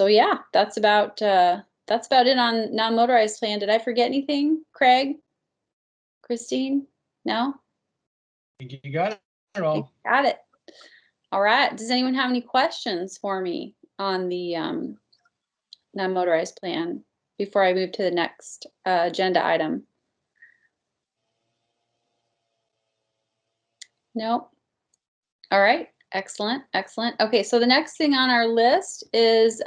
Speaker 2: yeah, that's about it on non-motorized plan. Did I forget anything, Craig? Christine? No?
Speaker 5: You got it all.
Speaker 2: Got it. All right. Does anyone have any questions for me on the non-motorized plan before I move to the next agenda item? Nope. All right. Excellent. Excellent. Okay. So the next thing on our list is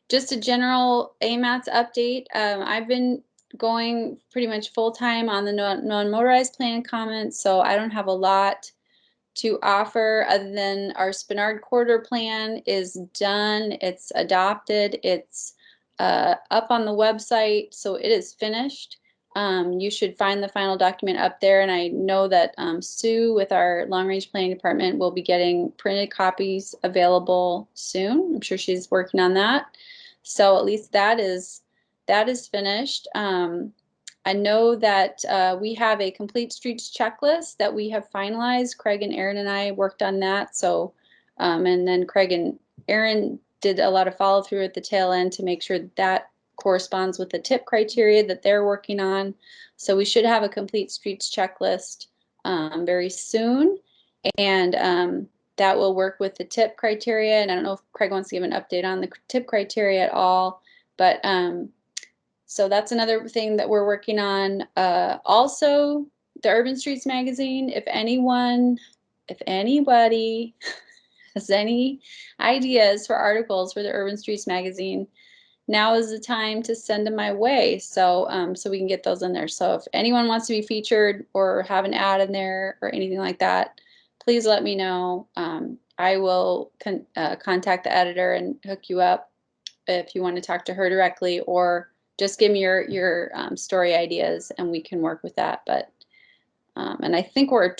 Speaker 2: just a general AMATS update. I've been going pretty much full time on the non-motorized plan comments, so I don't have a lot to offer other than our Spinard Corridor plan is done. It's adopted. It's up on the website, so it is finished. You should find the final document up there, and I know that Sue with our long range planning department will be getting printed copies available soon. I'm sure she's working on that. So at least that is finished. I know that we have a complete streets checklist that we have finalized. Craig and Aaron and I worked on that. So, and then Craig and Aaron did a lot of follow through at the tail end to make sure that that corresponds with the tip criteria that they're working on. So we should have a complete streets checklist very soon. And that will work with the tip criteria. And I don't know if Craig wants to give an update on the tip criteria at all, but so that's another thing that we're working on. Also, the Urban Streets magazine, if anybody has any ideas for articles for the Urban Streets magazine, now is the time to send them my way. So so we can get those in there. So if anyone wants to be featured or have an ad in there or anything like that, please let me know. I will contact the editor and hook you up if you want to talk to her directly, or just give me your story ideas and we can work with that. But and I think we're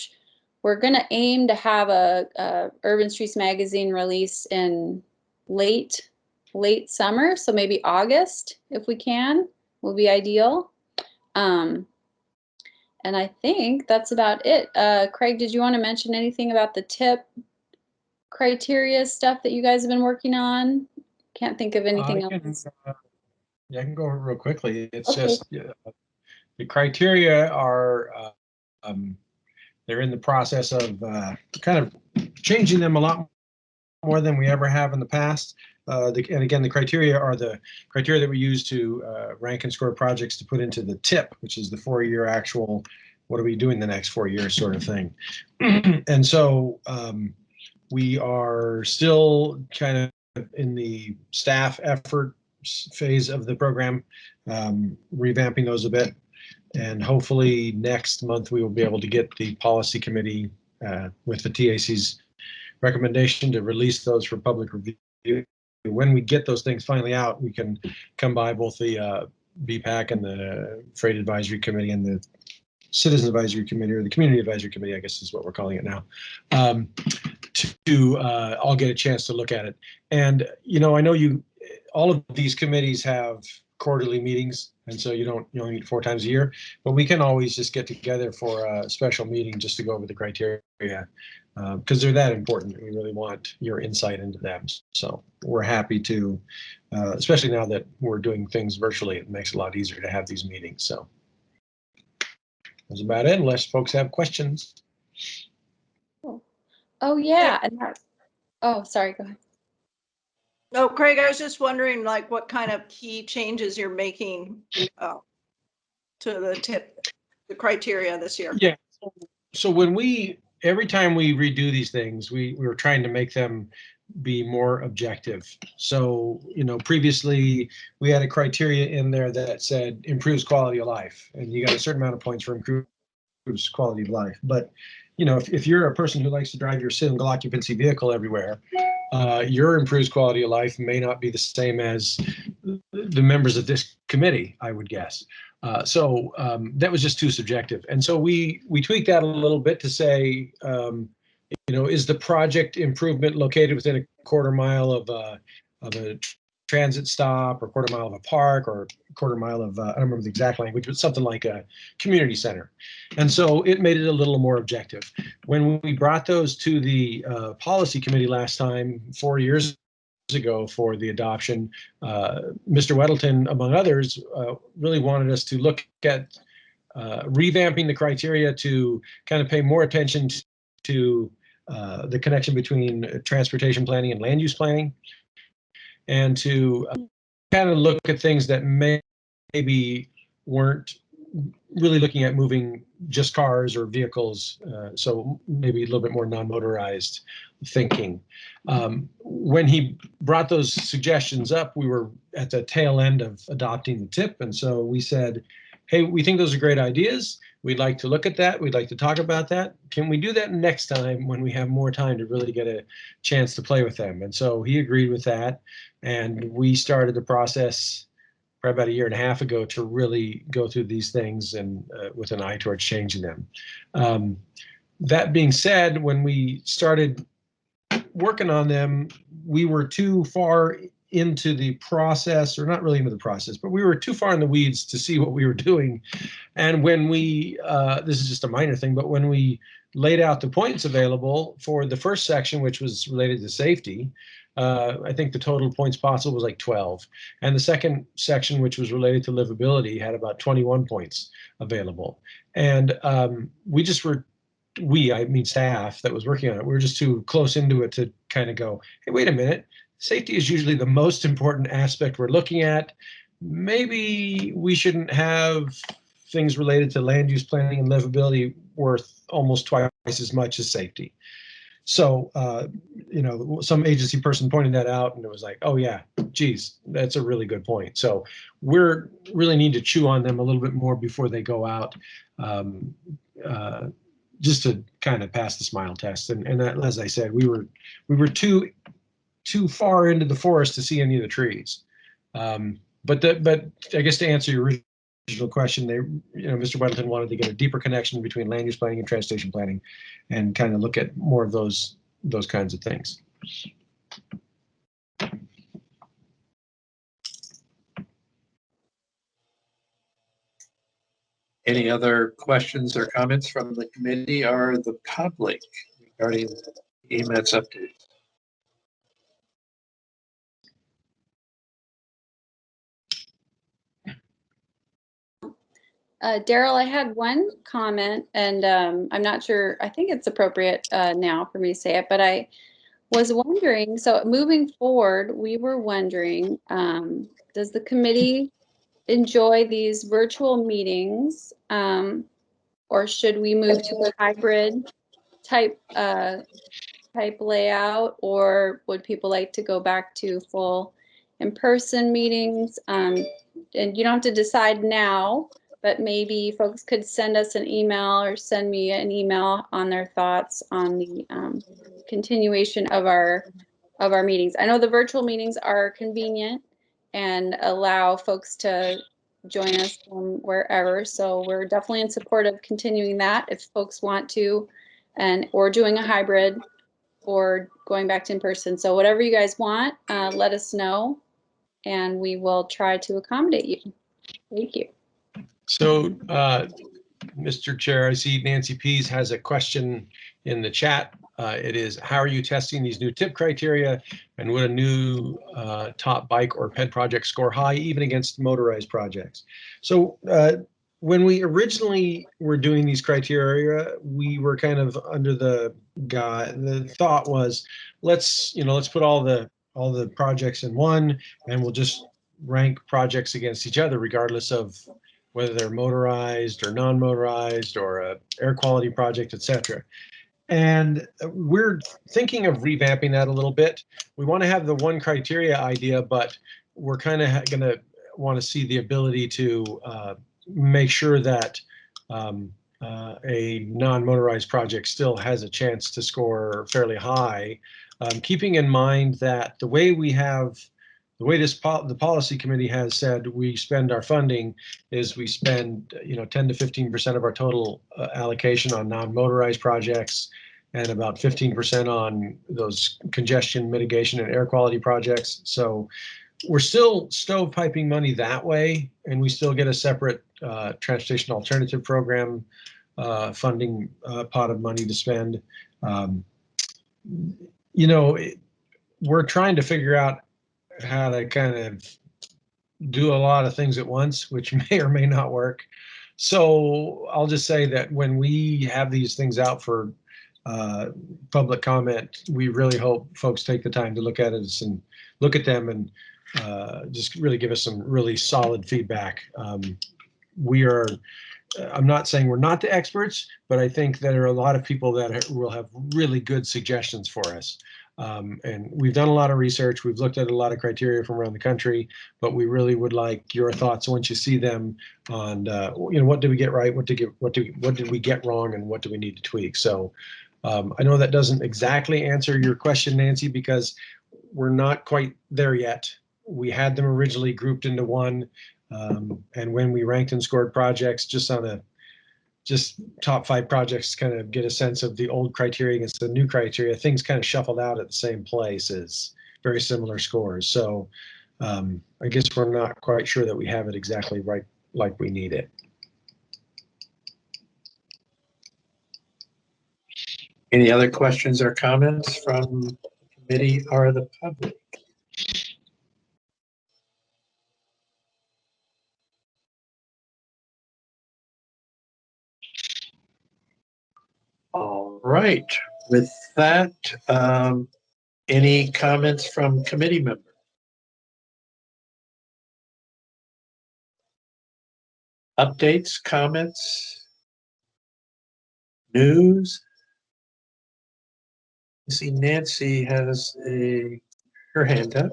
Speaker 2: gonna aim to have a Urban Streets magazine release in late summer, so maybe August if we can, will be ideal. And I think that's about it. Craig, did you want to mention anything about the tip criteria stuff that you guys have been working on? Can't think of anything else.
Speaker 5: Yeah, I can go over it real quickly. It's
Speaker 2: Okay.
Speaker 5: just the criteria are they're in the process of kind of changing them a lot more than we ever have in the past. And again, the criteria are the criteria that we use to rank and score projects to put into the TIP, which is the 4-year actual, what are we doing the next 4 years sort of thing. And so we are still kind of in the staff effort phase of the program, revamping those a bit. And hopefully next month we will be able to get the policy committee with the TAC's recommendation to release those for public review. When we get those things finally out, we can come by both the BPAC and the Freight Advisory Committee and the Citizen Advisory Committee, or the Community Advisory Committee, I guess is what we're calling it now, to all get a chance to look at it. And, you know, I know all of these committees have quarterly meetings, and so you only meet 4 times a year. But we can always just get together for a special meeting just to go over the criteria, because they're that important. We really want your insight into them. So we're happy to, especially now that we're doing things virtually, it makes it a lot easier to have these meetings. So that's about it, unless folks have questions.
Speaker 2: Oh yeah, and oh, sorry, go ahead.
Speaker 8: No, Craig, I was just wondering like what kind of key changes you're making to the criteria this year.
Speaker 5: Yeah. So every time we redo these things, we're trying to make them be more objective. So, previously we had a criteria in there that said improves quality of life, and you got a certain amount of points for improves quality of life. But, if you're a person who likes to drive your single occupancy vehicle everywhere, your improves quality of life may not be the same as the members of this committee, I would guess. So that was just too subjective. And so we tweaked that a little bit to say, is the project improvement located within a quarter mile of a transit stop, or a quarter mile of a park, or a quarter mile of, I don't remember the exact language, but something like a community center. And so it made it a little more objective. When we brought those to the policy committee last time, 4 years ago for the adoption, Mr. Weddleton, among others, really wanted us to look at revamping the criteria to kind of pay more attention to the connection between transportation planning and land use planning, and to kind of look at things that maybe weren't really looking at moving just cars or vehicles, so maybe a little bit more non-motorized thinking. When he brought those suggestions up, we were at the tail end of adopting the TIP, and so we said, hey, we think those are great ideas. We'd like to look at that. We'd like to talk about that. Can we do that next time when we have more time to really get a chance to play with them? And so he agreed with that, and we started the process probably about a year and a half ago to really go through these things and with an eye towards changing them. That being said, when we started working on them, we were too far into the process, or not really into the process, but we were too far in the weeds to see what we were doing. And when we, this is just a minor thing, but when we laid out the points available for the first section, which was related to safety, I think the total points possible was like 12. And the second section, which was related to livability, had about 21 points available. And I mean staff that was working on it, we were just too close into it to kind of go, hey, wait a minute, safety is usually the most important aspect we're looking at. Maybe we shouldn't have things related to land use planning and livability worth almost twice as much as safety. So, some agency person pointed that out, and it was like, oh yeah, geez, that's a really good point. So we're really need to chew on them a little bit more before they go out, just to kind of pass the smile test. And that, as I said, we were too far into the forest to see any of the trees. But I guess to answer your original question, Mr. Weddleton wanted to get a deeper connection between land use planning and transportation planning, and kind of look at more of those kinds of things.
Speaker 1: Any other questions or comments from the committee or the public regarding AMATS updates?
Speaker 2: Daryl, I had one comment, and I'm not sure, I think it's appropriate now for me to say it, but I was wondering, so moving forward, we were wondering, does the committee enjoy these virtual meetings, or should we move to a hybrid type layout, or would people like to go back to full in-person meetings? And you don't have to decide now, but maybe folks could send us an email or send me an email on their thoughts on the continuation of our meetings. I know the virtual meetings are convenient and allow folks to join us from wherever, so we're definitely in support of continuing that if folks want to, or doing a hybrid or going back to in person. So whatever you guys want, let us know. and we will try to accommodate you. Thank you.
Speaker 5: So, Mr. Chair, I see Nancy Pease has a question in the chat. It is, how are you testing these new tip criteria, and would a new top bike or ped project score high even against motorized projects? So when we originally were doing these criteria, we were kind of under the thought was, let's put all the projects in one, and we'll just rank projects against each other regardless of whether they're motorized or non-motorized or a air quality project, etc. And we're thinking of revamping that a little bit. We want to have the one criteria idea, but we're kind of going to want to see the ability to make sure that a non-motorized project still has a chance to score fairly high, keeping in mind that the way the policy committee has said we spend our funding is we spend 10 to 15% of our total allocation on non-motorized projects and about 15% on those congestion mitigation and air quality projects. So we're still stovepiping money that way, and we still get a separate transportation alternative program funding pot of money to spend. We're trying to figure out how to kind of do a lot of things at once, which may or may not work. So I'll just say that when we have these things out for public comment, we really hope folks take the time to look at it and look at them and just really give us some really solid feedback. I'm not saying we're not the experts, but I think there are a lot of people that will have really good suggestions for us. And we've done a lot of research. We've looked at a lot of criteria from around the country, but we really would like your thoughts once you see them on, what did we get right? What did we get wrong? And what do we need to tweak? So I know that doesn't exactly answer your question, Nancy, because we're not quite there yet. We had them originally grouped into one. And when we ranked and scored projects just top 5 projects, kind of get a sense of the old criteria against the new criteria, things kind of shuffled out at the same place as very similar scores. So I guess we're not quite sure that we have it exactly right like we need it.
Speaker 1: Any other questions or comments from the committee or the public? All right. With that, any comments from committee members? Updates, comments, news? I see Nancy has her hand up.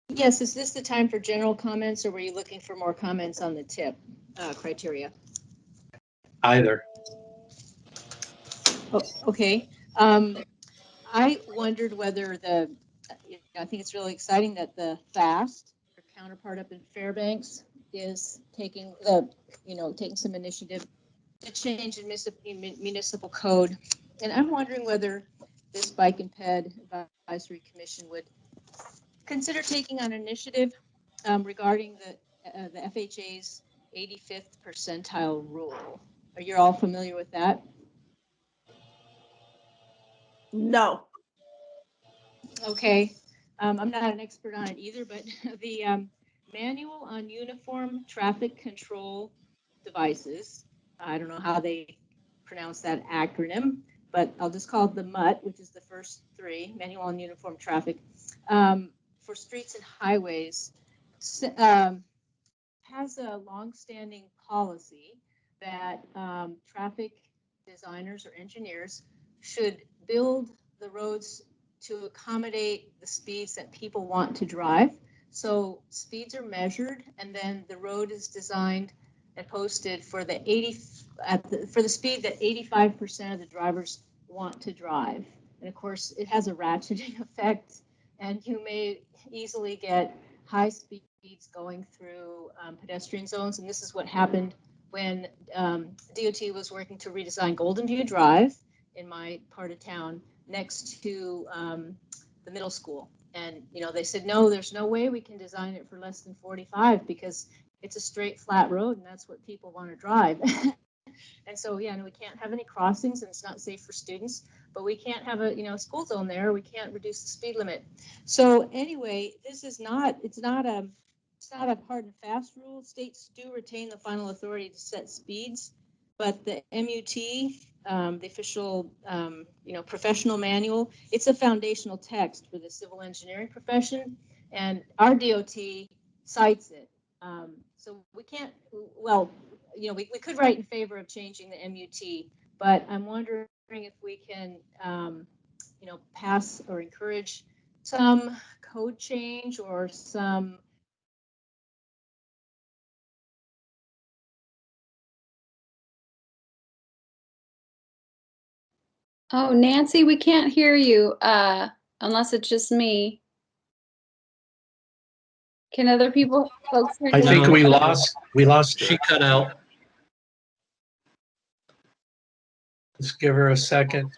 Speaker 13: Yes, is this the time for general comments, or were you looking for more comments on the tip criteria?
Speaker 1: Either.
Speaker 13: Oh, okay. I wondered whether I think it's really exciting that the FAST, your counterpart up in Fairbanks, is taking some initiative to change the municipal code. And I'm wondering whether this Bike and Ped Advisory Commission would consider taking on initiative regarding the FHA's 85th percentile rule. Are you all familiar with that?
Speaker 8: No.
Speaker 13: Okay. I'm not an expert on it either, but the Manual on Uniform Traffic Control Devices, I don't know how they pronounce that acronym, but I'll just call it the MUT, which is the first 3, Manual on Uniform Traffic, for streets and highways, has a long-standing policy that traffic designers or engineers should build the roads to accommodate the speeds that people want to drive. So speeds are measured, and then the road is designed and posted for the speed that 85% of the drivers want to drive. And of course, it has a ratcheting effect, and you may easily get high speeds going through pedestrian zones. And this is what happened when DOT was working to redesign Golden View Drive in my part of town next to the middle school. And, you know, they said, no, there's no way we can design it for less than 45 because it's a straight flat road and that's what people want to drive. And so, yeah, no, we can't have any crossings and it's not safe for students, but we can't have a, you know, school zone there. We can't reduce the speed limit. So anyway, this is not, it's not a hard and fast rule. States do retain the final authority to set speeds, but the MUT, the official, you know, professional manual, it's a foundational text for the civil engineering profession, and our DOT cites it. So we can't, well, you know, we could write in favor of changing the MUT, but I'm wondering if we can, you know, pass or encourage some code change or some.
Speaker 2: Oh, Nancy, we can't hear you, unless it's just me. Can other folks hear
Speaker 1: I
Speaker 2: you?
Speaker 1: think
Speaker 4: No.
Speaker 1: we lost her.
Speaker 4: She cut out.
Speaker 1: Let's give her a second.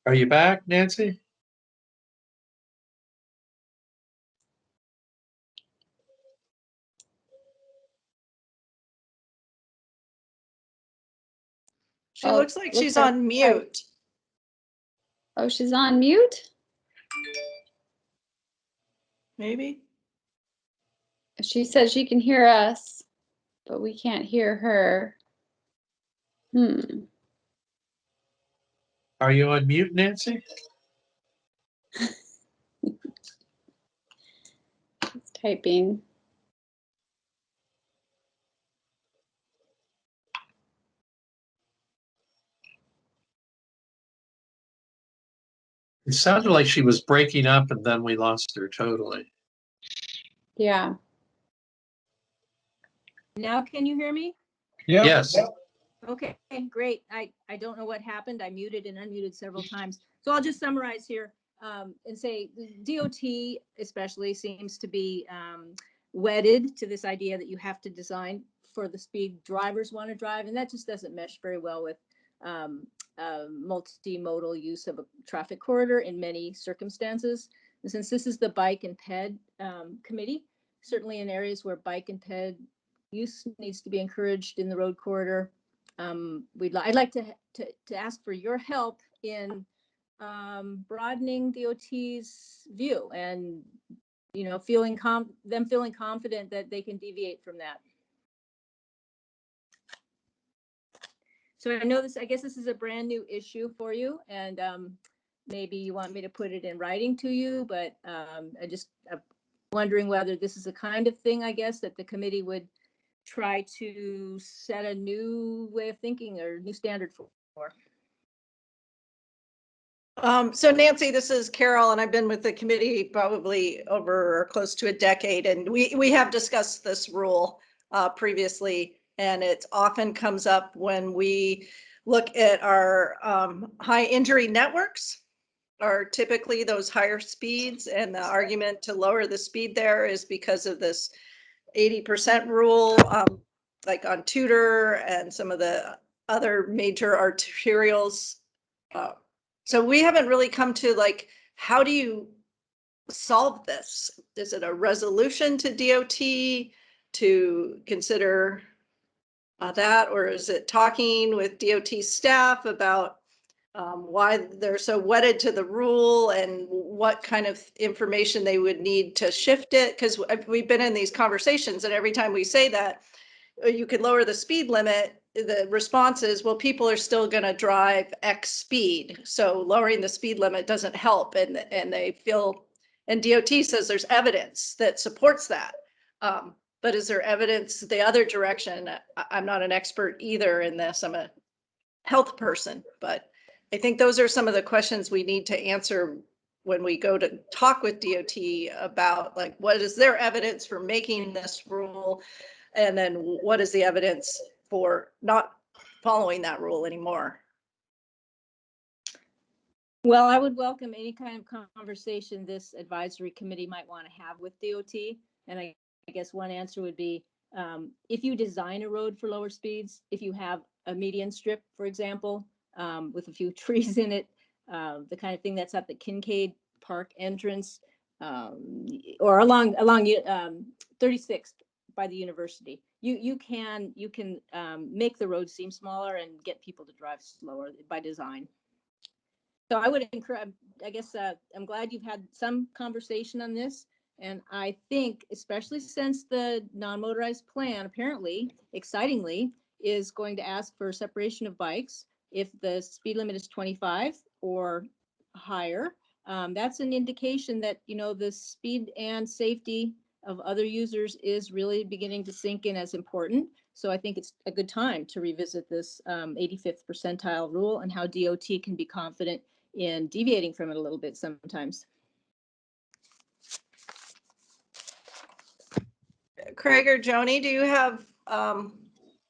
Speaker 1: Are you back, Nancy?
Speaker 8: She
Speaker 2: Oh,
Speaker 8: looks like
Speaker 2: looks
Speaker 8: she's
Speaker 2: like-
Speaker 8: on mute.
Speaker 2: Oh, she's on mute?
Speaker 8: Maybe.
Speaker 2: She said she can hear us, but we can't hear her.
Speaker 1: Are you on mute, Nancy?
Speaker 2: It's typing.
Speaker 1: It sounded like she was breaking up and then we lost her totally.
Speaker 2: Yeah.
Speaker 14: Now can you hear me?
Speaker 5: Yeah.
Speaker 1: Yes.
Speaker 14: Okay, great. I don't know what happened. I muted and unmuted several times. So I'll just summarize here and say the DOT especially seems to be wedded to this idea that you have to design for the speed drivers want to drive. And that just doesn't mesh very well with multimodal use of a traffic corridor in many circumstances. And since this is the bike and ped committee, certainly in areas where bike and ped use needs to be encouraged in the road corridor, I'd like to ask for your help in broadening DOT's view and, you know, feeling confident that they can deviate from that. So I know this, I guess this is a brand new issue for you, and maybe you want me to put it in writing to you, but I'm wondering whether this is the kind of thing, I guess, that the committee would try to set a new way of thinking or new standard for.
Speaker 8: So Nancy, this is Carol, and I've been with the committee probably over close to a decade, and we have discussed this rule previously, and it often comes up when we look at our high injury networks are typically those higher speeds, and the argument to lower the speed there is because of this 80% rule, like on Tudor and some of the other major arterials. So we haven't really come to like, how do you solve this? Is it a resolution to DOT to consider that, or is it talking with DOT staff about why they're so wedded to the rule and what kind of information they would need to shift it? Because we've been in these conversations, and every time we say that you could lower the speed limit, the response is, well, people are still going to drive X speed, so lowering the speed limit doesn't help. And they feel, and DOT says there's evidence that supports that. But is there evidence the other direction? I'm not an expert either in this. I'm a health person, but I think those are some of the questions we need to answer when we go to talk with DOT about, like, what is their evidence for making this rule? And then what is the evidence for not following that rule anymore?
Speaker 14: Well, I would welcome any kind of conversation this advisory committee might want to have with DOT. And I I guess one answer would be, if you design a road for lower speeds, if you have a median strip, for example, with a few trees in it, the kind of thing that's at the Kincaid Park entrance, or along 36th by the university, you can make the road seem smaller and get people to drive slower by design. So I would encourage, I guess, I'm glad you've had some conversation on this. And I think, especially since the non-motorized plan, apparently, excitingly, is going to ask for separation of bikes if the speed limit is 25 or higher. That's an indication that, you know, the speed and safety of other users is really beginning to sink in as important. So I think it's a good time to revisit this 85th percentile rule and how DOT can be confident in deviating from it a little bit sometimes.
Speaker 8: Craig or Joni, do you have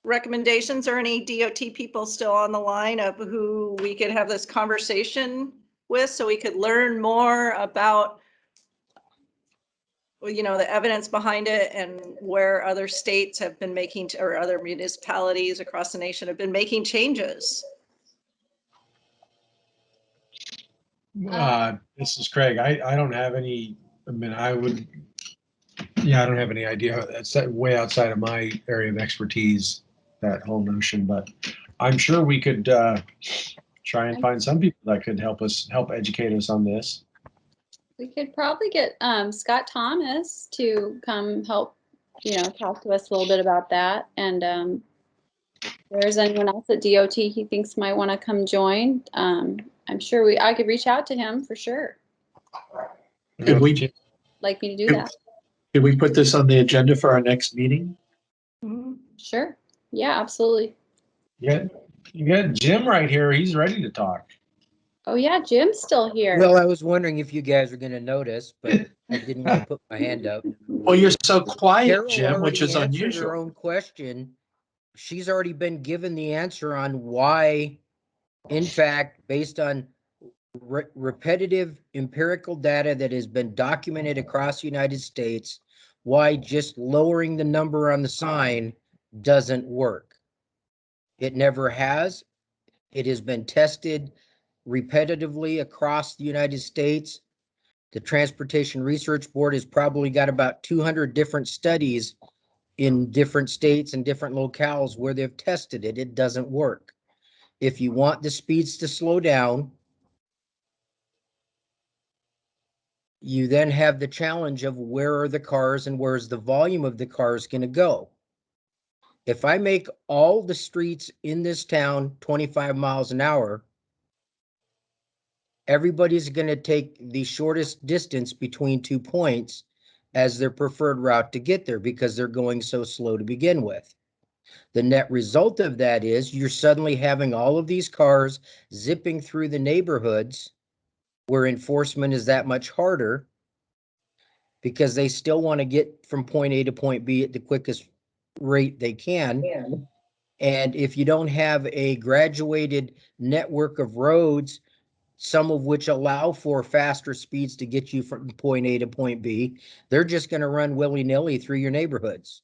Speaker 8: recommendations or any DOT people still on the line of who we could have this conversation with so we could learn more about, you know, the evidence behind it and where other states have been making, or other municipalities across the nation have been making changes?
Speaker 5: This is Craig. I don't have any, I mean, I don't have any idea. That's way outside of my area of expertise, that whole notion, but I'm sure we could try and find some people that could help educate us on this.
Speaker 2: We could probably get Scott Thomas to come help, you know, talk to us a little bit about that. And if there's anyone else at DOT he thinks might want to come join, I'm sure I could reach out to him for sure.
Speaker 1: Could we
Speaker 2: like me to do that?
Speaker 1: Could we put this on the agenda for our next meeting?
Speaker 2: Sure. Yeah, absolutely.
Speaker 5: Yeah, you got Jim right here. He's ready to talk.
Speaker 2: Oh yeah, Jim's still here.
Speaker 15: Well, I was wondering if you guys were going to notice, but I didn't want to put my hand up.
Speaker 1: Well, you're so quiet,
Speaker 15: Carol
Speaker 1: Jim, which is
Speaker 15: already answered
Speaker 1: unusual.
Speaker 15: her own question. She's already been given the answer on why, in fact, based on repetitive empirical data that has been documented across the United States, why just lowering the number on the sign doesn't work. It never has. It has been tested repetitively across the United States. The Transportation Research Board has probably got about 200 different studies in different states and different locales where they've tested it. It doesn't work. If you want the speeds to slow down, you then have the challenge of where are the cars and where's the volume of the cars going to go. If I make all the streets in this town 25 miles an hour, everybody's going to take the shortest distance between 2 points as their preferred route to get there because they're going so slow to begin with. The net result of that is you're suddenly having all of these cars zipping through the neighborhoods where enforcement is that much harder because they still want to get from point A to point B at the quickest rate they can. And if you don't have a graduated network of roads, some of which allow for faster speeds to get you from point A to point B, they're just going to run willy-nilly through your neighborhoods.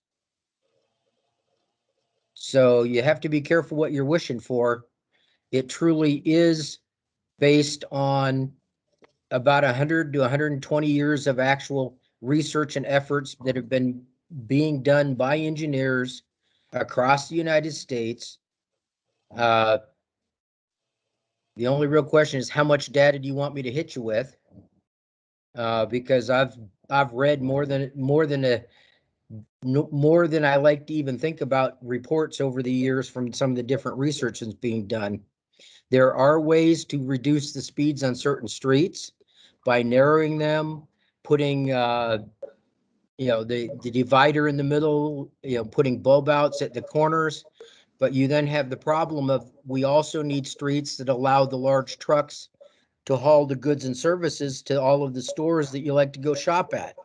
Speaker 15: So you have to be careful what you're wishing for. It truly is based on about 100 to 120 years of actual research and efforts that have been being done by engineers across the United States. The only real question is how much data do you want me to hit you with? Because I've read more than I like to even think about reports over the years from some of the different research that's being done. There are ways to reduce the speeds on certain streets by narrowing them, putting the divider in the middle, putting bulb outs at the corners. But you then have the problem of we also need streets that allow the large trucks to haul the goods and services to all of the stores that you like to go shop at.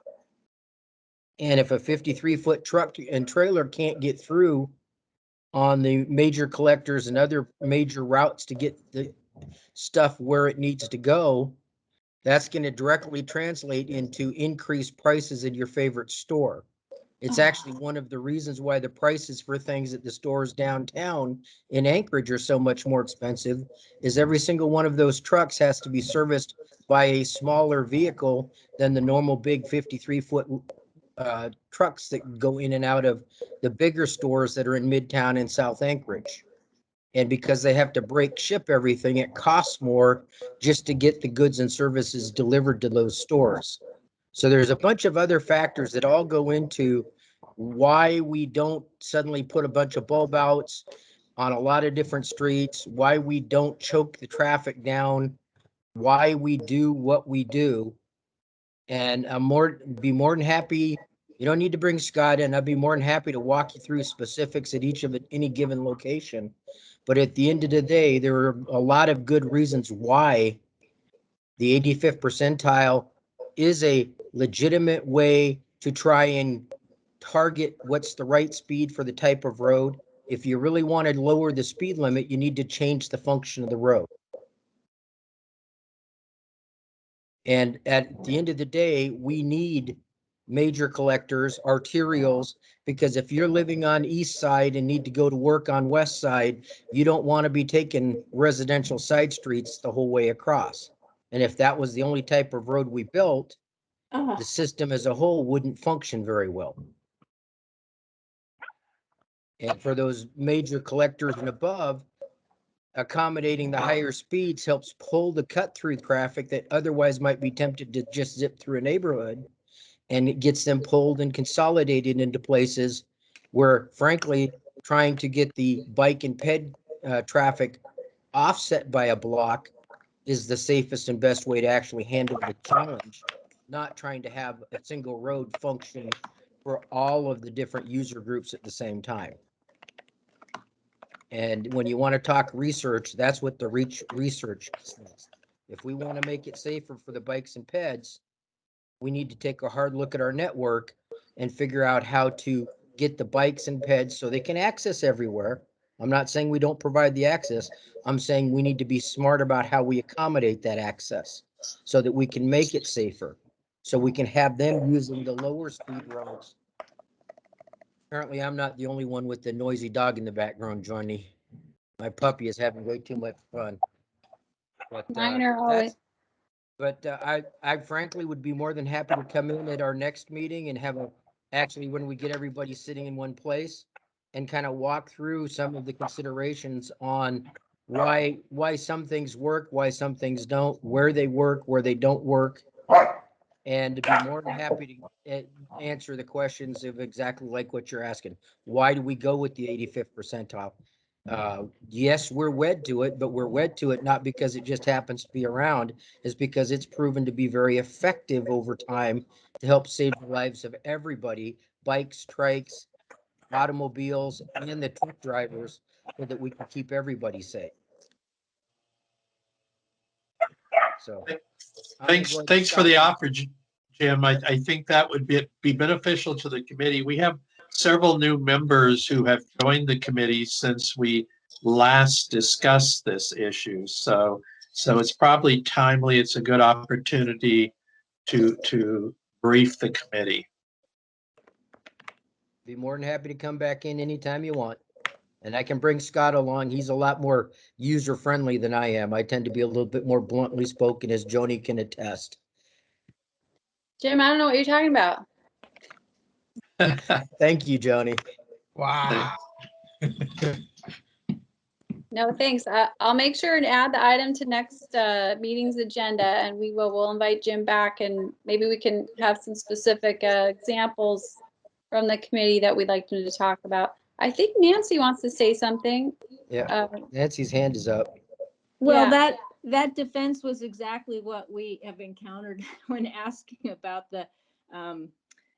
Speaker 15: And if a 53-foot truck and trailer can't get through on the major collectors and other major routes to get the stuff where it needs to go, that's going to directly translate into increased prices in your favorite store. It's actually one of the reasons why the prices for things at the stores downtown in Anchorage are so much more expensive, is every single one of those trucks has to be serviced by a smaller vehicle than the normal big 53-foot trucks that go in and out of the bigger stores that are in Midtown and South Anchorage. And because they have to break ship everything, it costs more just to get the goods and services delivered to those stores. So there's a bunch of other factors that all go into why we don't suddenly put a bunch of bulb outs on a lot of different streets, why we don't choke the traffic down, why we do what we do. And be more than happy. You don't need to bring Scott in. I'd be more than happy to walk you through specifics at each of any given location. But at the end of the day, there are a lot of good reasons why the 85th percentile is a legitimate way to try and target what's the right speed for the type of road. If you really want to lower the speed limit, you need to change the function of the road. And at the end of the day, we need major collectors, arterials, because if you're living on east side and need to go to work on west side, you don't want to be taking residential side streets the whole way across. And if that was the only type of road we built, the system as a whole wouldn't function very well. And for those major collectors and above, accommodating the higher speeds helps pull the cut through traffic that otherwise might be tempted to just zip through a neighborhood. And it gets them pulled and consolidated into places where, frankly, trying to get the bike and ped traffic offset by a block is the safest and best way to actually handle the challenge, not trying to have a single road function for all of the different user groups at the same time. And when you want to talk research, that's what the research is. If we want to make it safer for the bikes and peds, we need to take a hard look at our network and figure out how to get the bikes and peds so they can access everywhere. I'm not saying we don't provide the access. I'm saying we need to be smart about how we accommodate that access so that we can make it safer, so we can have them using the lower speed roads. Apparently, I'm not the only one with the noisy dog in the background, Johnny. My puppy is having way too much fun. But,
Speaker 2: Mine are always.
Speaker 15: I frankly would be more than happy to come in at our next meeting and have actually when we get everybody sitting in one place and kind of walk through some of the considerations on why some things work, why some things don't, where they work, where they don't work. And to be more than happy to answer the questions of exactly like what you're asking. Why do we go with the 85th percentile? Yes, we're wed to it, but we're wed to it not because it just happens to be around, is because it's proven to be very effective over time to help save the lives of everybody, bikes, trikes, automobiles, and the truck drivers, so that we can keep everybody safe. So
Speaker 1: Thanks for the offer, Jim. I think that would be beneficial to the committee. We have several new members who have joined the committee since we last discussed this issue. So it's probably timely. It's a good opportunity to brief the committee.
Speaker 15: Be more than happy to come back in anytime you want. And I can bring Scott along. He's a lot more user-friendly than I am. I tend to be a little bit more bluntly spoken, as Joni can attest.
Speaker 2: Jim, I don't know what you're talking about.
Speaker 15: Thank you, Joni.
Speaker 5: Wow.
Speaker 2: No, thanks. I'll make sure and add the item to next meeting's agenda, and we'll invite Jim back, and maybe we can have some specific examples from the committee that we'd like him to talk about. I think Nancy wants to say something.
Speaker 15: Yeah, Nancy's hand is up.
Speaker 14: Well,
Speaker 2: Yeah.
Speaker 14: that defense was exactly what we have encountered when asking about the, the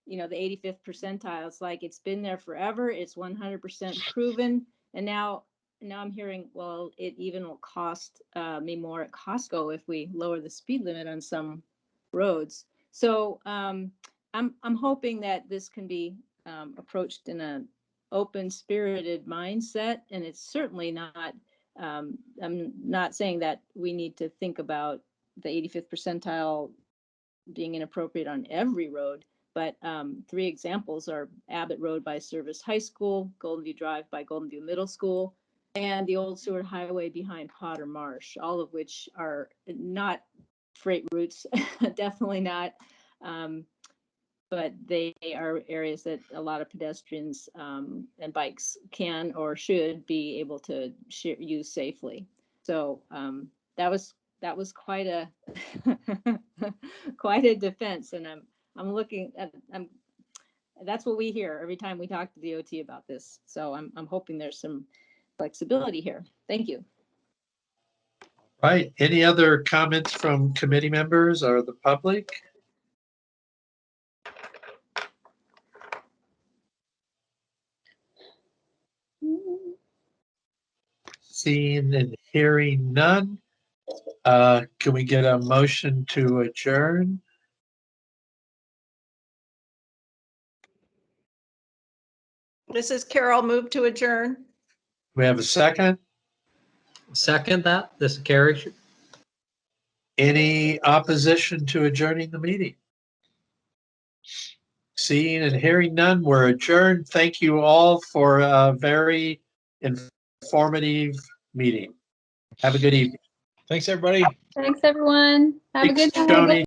Speaker 14: 85th percentile. It's like it's been there forever. It's 100% proven, and now I'm hearing, well, it even will cost me more at Costco if we lower the speed limit on some roads. So I'm hoping that this can be approached in an open spirited mindset, and it's certainly not. I'm not saying that we need to think about the 85th percentile being inappropriate on every road, but 3 examples are Abbott Road by Service High School, Golden View Drive by Golden View Middle School, and the Old Seward Highway behind Potter Marsh, all of which are not freight routes, definitely not. But they are areas that a lot of pedestrians and bikes can or should be able to use safely. So that was quite a quite a defense, and I'm looking at that's what we hear every time we talk to DOT about this. So I'm hoping there's some flexibility here. Thank you.
Speaker 1: Right. Any other comments from committee members or the public? Seeing and hearing none, can we get a motion to adjourn?
Speaker 8: This is Carol, move to adjourn.
Speaker 1: We have a second?
Speaker 4: Second that, this is Carrie.
Speaker 1: Any opposition to adjourning the meeting? Seeing and hearing none, we're adjourned. Thank you all for a very informative meeting. Have a good evening.
Speaker 5: Thanks, everybody.
Speaker 2: Thanks, everyone. Have a good
Speaker 1: Thanks,
Speaker 2: night.
Speaker 1: Joni.